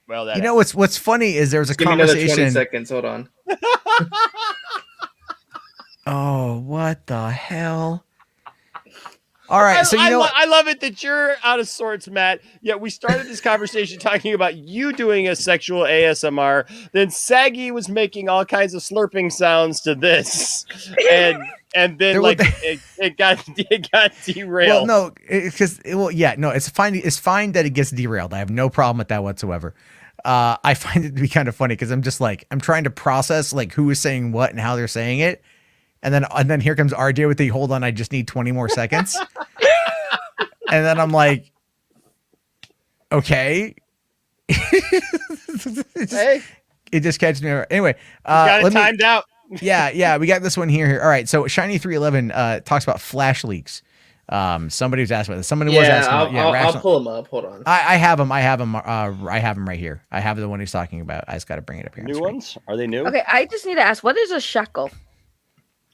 Well, that what's funny is there was a Give conversation. Me another 20 seconds. Hold on. Oh, what the hell? All right, so you know what? I love it that you're out of sorts, Matt. Yet we started this conversation talking about you doing a sexual ASMR. Then Saggy was making all kinds of slurping sounds to this, and then it got derailed. Well, no, because it's fine. It's fine that it gets derailed. I have no problem with that whatsoever. I find it to be kind of funny because I'm just like I'm trying to process like who is saying what and how they're saying it, and then here comes RJ with the hold on. I just need 20 more seconds, and then I'm like, okay. It just catches me. Anyway, got it timed out. Yeah, we got this one here. All right, so Shiny 311 talks about flash leaks. Somebody was asking about this. Somebody was asking about. Yeah, I'll pull them up. Hold on. I have them. I have them right here. I have the one he's talking about. I just got to bring it up here. New ones? Are they new? Okay, I just need to ask, what is a shekel?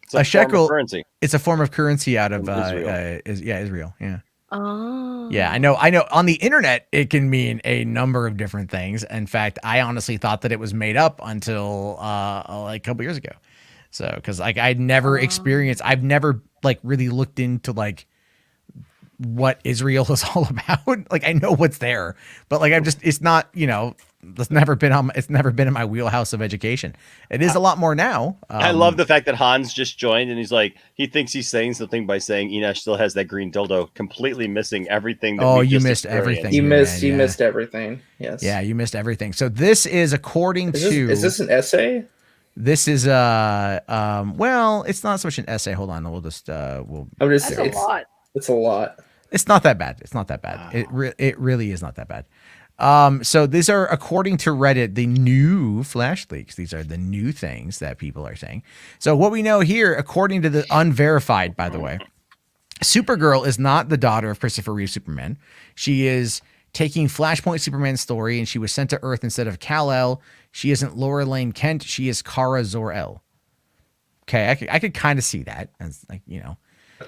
It's a shekel currency. It's a form of currency out of Israel. Israel. Yeah. Oh. Yeah, I know. On the internet, it can mean a number of different things. In fact, I honestly thought that it was made up until like a couple years ago. So, because like I'd never experienced, I've never like really looked into like what Israel is all about. Like I know what's there, but like it's not, it's never been in my wheelhouse of education. It is a lot more now. I love the fact that Hans just joined and he's like, he thinks he's saying something by saying Enosh still has that green dildo, completely missing everything. You missed everything. You missed everything. Yes. Yeah, you missed everything. So this is according to. Is this an essay? This is well, it's not so much an essay. Hold on, we'll just That's a lot. It's a lot. It's not that bad. It's not that bad. It really is not that bad. So these are, according to Reddit, the new flash leaks. These are the new things that people are saying. So what we know here, according to the unverified, by the way, Supergirl is not the daughter of Christopher Reeve Superman. She is taking Flashpoint Superman's story, and she was sent to Earth instead of Kal-El. She isn't Laura Lane Kent. She is Kara Zor-El. Okay, I could kind of see that as like,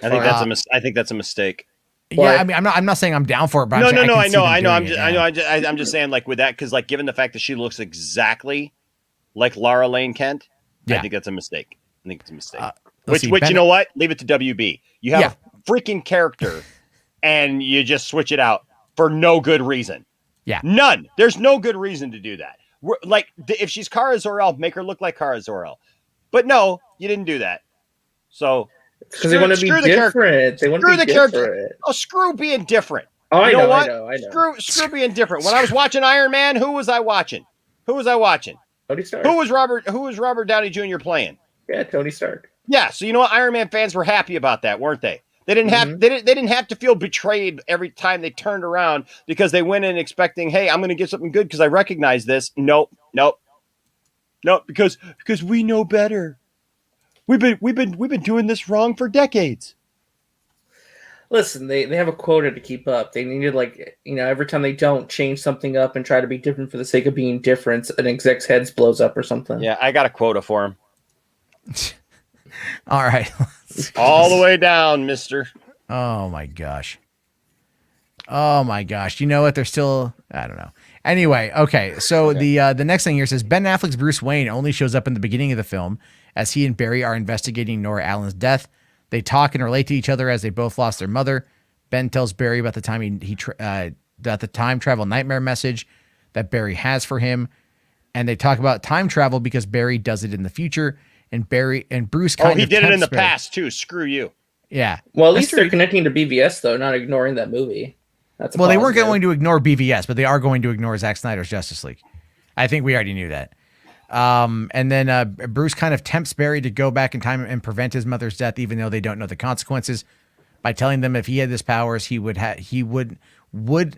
I think that's a mistake. Yeah, I mean, I'm not saying I'm down for it, but I know. I'm just saying, like with that, because like given the fact that she looks exactly like Laura Lane Kent, I think that's a mistake. I think it's a mistake. Which you know what? Leave it to WB. You have a freaking character, and you just switch it out for no good reason. Yeah, none. There's no good reason to do that. Like if she's Kara Zor-El, make her look like Kara Zor-El. But no, you didn't do that. So. Because they want to be different. They want to be different. Oh, screw being different. Oh, I know. Screw being different. When I was watching Iron Man, who was I watching? Tony Stark. Who was Robert Downey Jr. playing? Yeah, Tony Stark. Yeah, so you know what? Iron Man fans were happy about that, weren't they? They didn't have they didn't have to feel betrayed every time they turned around because they went in expecting, hey, I'm going to get something good because I recognize this. Nope, because we know better. We've been doing this wrong for decades. Listen, they have a quota to keep up. They needed every time they don't change something up and try to be different for the sake of being different, an exec's head blows up or something. Yeah, I got a quota for him. All right. All the way down, mister. Oh my gosh. You know what? They're still, I don't know. Anyway, okay. So the next thing here says Ben Affleck's Bruce Wayne only shows up in the beginning of the film as he and Barry are investigating Nora Allen's death. They talk and relate to each other as they both lost their mother. Ben tells Barry about the time that the time travel nightmare message that Barry has for him, and they talk about time travel because Barry does it in the future, and Bruce he did it in the past too. Screw you. Yeah. Well, at least they're connecting to BVS though, not ignoring that movie. Well, they weren't going to ignore BVS, but they are going to ignore Zack Snyder's Justice League. I think we already knew that. And then Bruce kind of tempts Barry to go back in time and prevent his mother's death, even though they don't know the consequences, by telling them if he had his powers, he would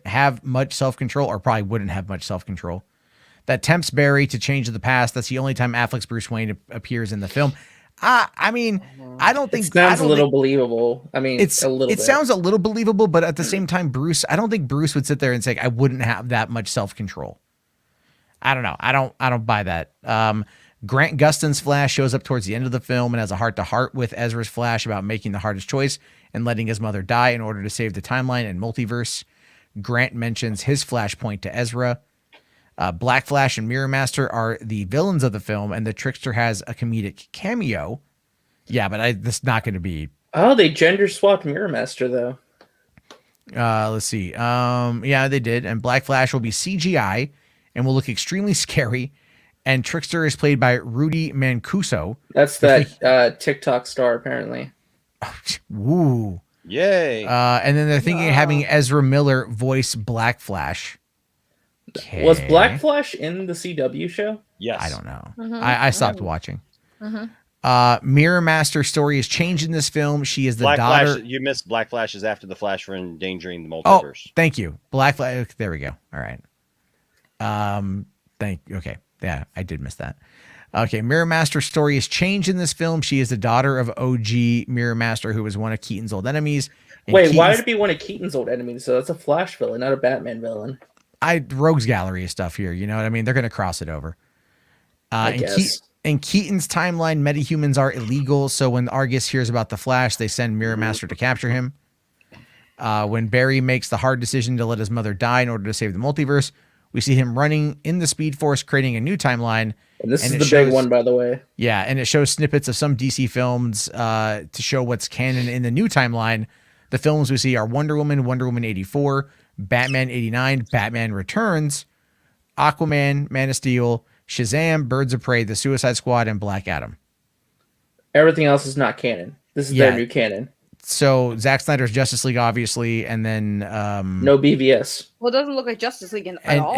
have much self-control, or probably wouldn't have much self-control. That tempts Barry to change the past. That's the only time Affleck's Bruce Wayne appears in the film. I mean, I don't think it sounds a little believable. I mean, it sounds a little believable, but at the same time, I don't think Bruce would sit there and say, I wouldn't have that much self-control. I don't know. I don't buy that. Grant Gustin's Flash shows up towards the end of the film and has a heart-to-heart with Ezra's Flash about making the hardest choice and letting his mother die in order to save the timeline and multiverse. Grant mentions his Flashpoint to Ezra. Black Flash and Mirror Master are the villains of the film, and the Trickster has a comedic cameo. Yeah, but this is not going to be Oh, they gender swapped Mirror Master though. Let's see. Yeah, they did. And Black Flash will be CGI and will look extremely scary. And Trickster is played by Rudy Mancuso. That's that TikTok star apparently. Woo. Yay. And then they're thinking of having Ezra Miller voice Black Flash. Okay. Was Black Flash in the CW show? Yes. I don't know. I stopped watching. Mirror Master story is changed in this film. She is the Black daughter. Flash, you missed Black Flash is after the Flash for endangering the Oh, multiverse. thank you. Black Flash. There we go. All right. Okay. Yeah, I did miss that. Okay. Mirror Master story is changed in this film. She is the daughter of OG Mirror Master, who was one of Keaton's old enemies. And Wait, why would it be one of Keaton's old enemies? So that's a Flash villain, not a Batman villain. Rogues Gallery stuff here. You know what I mean? They're going to cross it over. I guess. In Keaton's timeline, metahumans are illegal. So when Argus hears about the Flash, they send Mirror Master to capture him. When Barry makes the hard decision to let his mother die in order to save the multiverse, we see him running in the Speed Force, creating a new timeline. And this is the big one, by the way. Yeah, and it shows snippets of some DC films to show what's canon in the new timeline. The films we see are Wonder Woman 84, Batman 89, Batman Returns, Aquaman, Man of Steel, Shazam, Birds of Prey, The Suicide Squad, and Black Adam. Everything else is not canon. This is their new canon. So Zack Snyder's Justice League, obviously, and then no BVS. Well, it doesn't look like Justice League at all.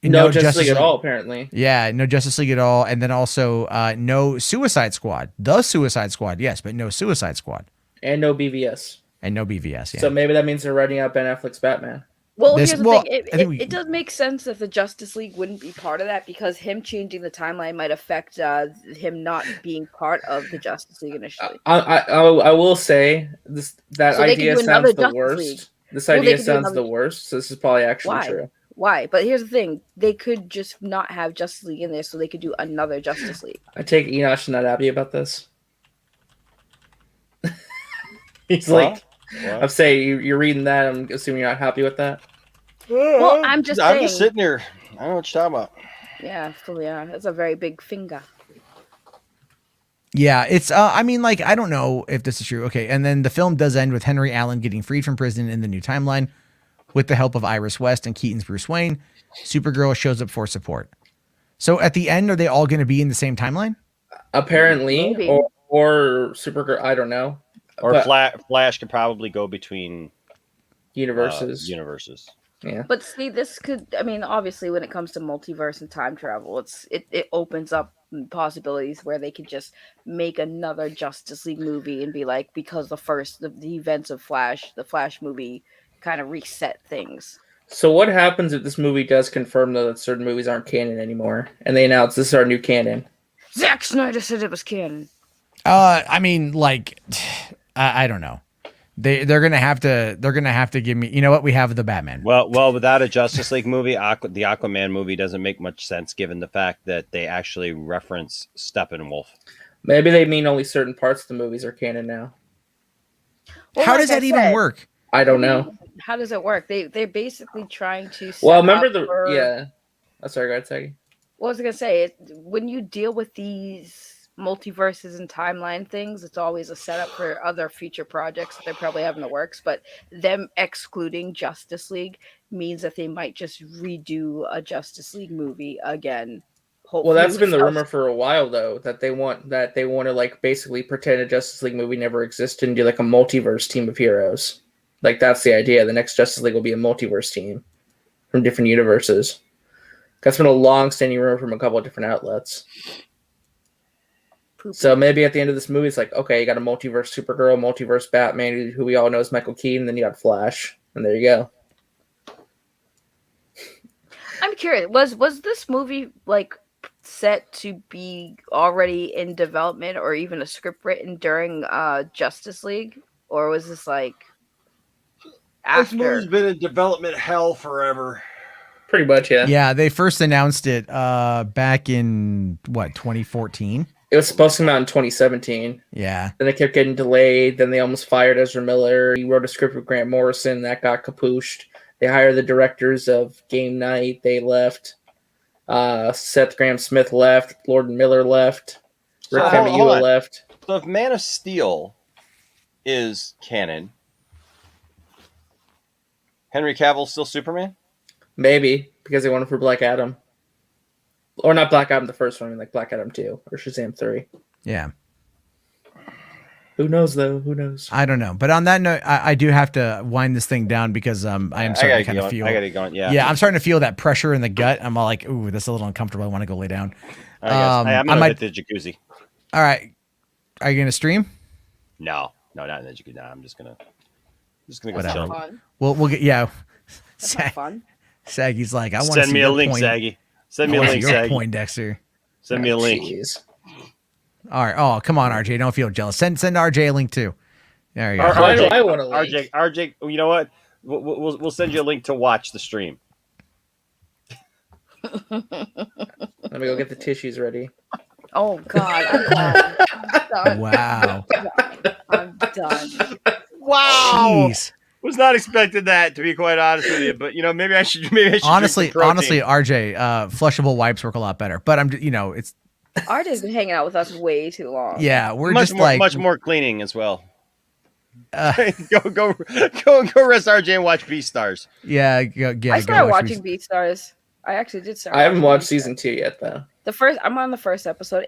No Justice League at all, apparently. Yeah, no Justice League at all, and then also no Suicide Squad. The Suicide Squad, yes, but no Suicide Squad. And no BVS. And no BVS, yeah. So maybe that means they're writing out Ben Affleck's Batman. Well, here's the thing. It does make sense if the Justice League wouldn't be part of that, because him changing the timeline might affect him not being part of the Justice League initially. I will say that idea sounds the worst. League. This idea sounds the worst. So this is probably actually true. Why? But here's the thing: they could just not have Justice League in there, so they could do another Justice League. I take Enosh not happy about this. He's like, I'm saying you're reading that. I'm assuming you're not happy with that. Well, I'm just sitting here. I don't know what you're talking about. Yeah, that's a very big finger. Yeah, it's I mean, like, I don't know if this is true. Okay, and then the film does end with Henry Allen getting freed from prison in the new timeline with the help of Iris West and Keaton's Bruce Wayne. Supergirl shows up for support. So at the end, are they all going to be in the same timeline? Apparently, or Supergirl, I don't know. Or Flash could probably go between universes. Yeah. But see, this could, I mean, obviously when it comes to multiverse and time travel, it opens up possibilities where they could just make another Justice League movie and be like, because the events of the Flash movie kind of reset things. So what happens if this movie does confirm though that certain movies aren't canon anymore and they announce this is our new canon? Zack Snyder said it was canon. I mean, like, I don't know. They're gonna have to give me. You know what? We have the Batman. Well, without a Justice League movie, the Aquaman movie doesn't make much sense given the fact that they actually reference Steppenwolf. Maybe they mean only certain parts of the movies are canon now. Well, how does that even work? I don't know. How does it work? They're basically trying to. Well, remember Oh, sorry, go ahead, Saggy. What was I gonna say? When you deal with these multiverses and timeline things, it's always a setup for other future projects that they probably have in the works, but them excluding Justice League means that they might just redo a Justice League movie again. Well, that's been the rumor for a while though, that they want to like basically pretend a Justice League movie never existed and do like a multiverse team of heroes. Like that's the idea. The next Justice League will be a multiverse team from different universes. That's been a long-standing rumor from a couple of different outlets. So maybe at the end of this movie, it's like, okay, you got a multiverse Supergirl, multiverse Batman, who we all know is Michael Keaton, then you got Flash, and there you go. I'm curious, was this movie like set to be already in development or even a script written during Justice League, or was this like after? This movie's been in development hell forever. Pretty much, yeah. Yeah, they first announced it back in 2014. It was supposed to come out in 2017. Yeah. Then it kept getting delayed. Then they almost fired Ezra Miller. He wrote a script with Grant Morrison. That got capooshed. They hired the directors of Game Night. They left. Seth Graham-Smith left. Lord Miller left. Rick Famuyiwa left. So if Man of Steel is canon. Henry Cavill's still Superman? Maybe because they wanted for Black Adam, or not Black Adam the first one, I mean like Black Adam 2 or Shazam 3. Yeah. Who knows though? Who knows? I don't know. But on that note, I do have to wind this thing down because I am starting to kind of feel. I gotta go. Yeah. Yeah, I'm starting to feel that pressure in the gut. I'm all like, ooh, that's a little uncomfortable. I want to go lay down. All right, guys. I'm gonna hit the jacuzzi. All right. Are you gonna stream? No, not in the jacuzzi. No, I'm just gonna go That's chill. not fun. We'll get That's not fun. Saggy's like, I want to Send see me a your link, point. Saggy. Send me a I wanna link, see your Saggy. Poindexter. Send me a link. Jeez. All right. Oh, come on, RJ. Don't feel jealous. Send RJ a link too. There you go. Why do I want to link? RJ, you know what? We'll send you a link to watch the stream. Let me go get the tissues ready. Oh God, I'm done. Wow. I'm done. Wow. Jeez. Was not expecting that, to be quite honest with you. But maybe I should. Honestly, drink some protein. RJ, flushable wipes work a lot better. But it's RJ's been hanging out with us way too long. yeah, we're much just more, much more cleaning as well. Go rest RJ and watch Beastars. Yeah, I started watching Beastars. I actually did start. I haven't watched Beastars. season 2 yet though. I'm on the first episode.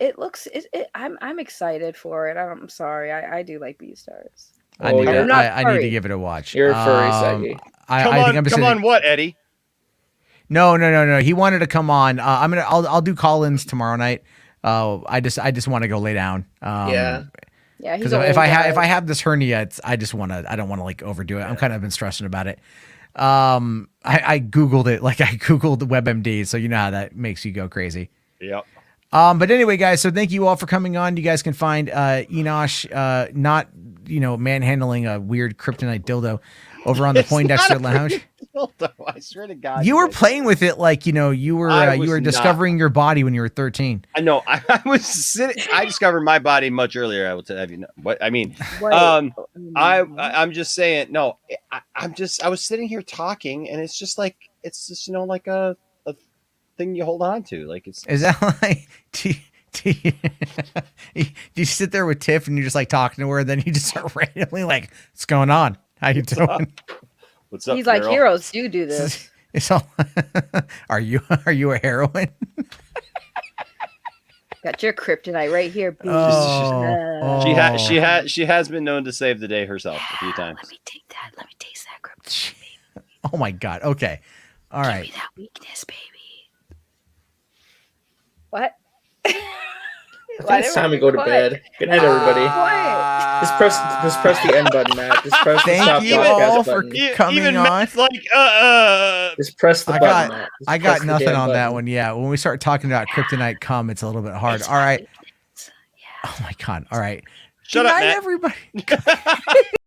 I'm excited for it. I'm sorry. I do like Beastars. I need you're to give it a watch. You're a furry, Saggy. Come on, what, Eddie? No. He wanted to come on. I'll do call-ins tomorrow night. I just want to go lay down. Yeah. Yeah, because if I have this hernia, I don't want to like overdo it. I'm kind of been stressing about it. I Googled it, like I Googled WebMD, so you know how that makes you go crazy. Yep. But anyway, guys, so thank you all for coming on. You guys can find Enosh not manhandling a weird kryptonite dildo over on the Poindexter Lounge. I swear to God, you were playing with it like you were discovering your body when you were 13. I know. I was sitting. I discovered my body much earlier. I will tell you. What I mean. I'm just saying. No, I was sitting here talking, and it's just like like a thing you hold on to. Like it's. Is that like? Do you sit there with Tiff and you just like talking to her, and then you just start randomly like, "What's going on? How you doing?" What's up? He's like, girl? heroes do this. It's all. Are you a heroine? Got your kryptonite right here, bitch. Oh. She has been known to save the day herself a few times. Let me take that. Let me taste that kryptonite. Oh my God. Okay. All right. Give me that weakness, baby. What? I think it's time to go to bed. Good night, everybody. Just press the end button, Matt. Just press the stop Thank you podcast all for button. coming Even on. Matt's like, Just press the button, Matt. Just I press got the nothing damn on that button. one. Yeah. When we start talking about kryptonite cum, it's a little bit hard. All right. Oh my God. All right. Shut Good up, night, Matt. everybody.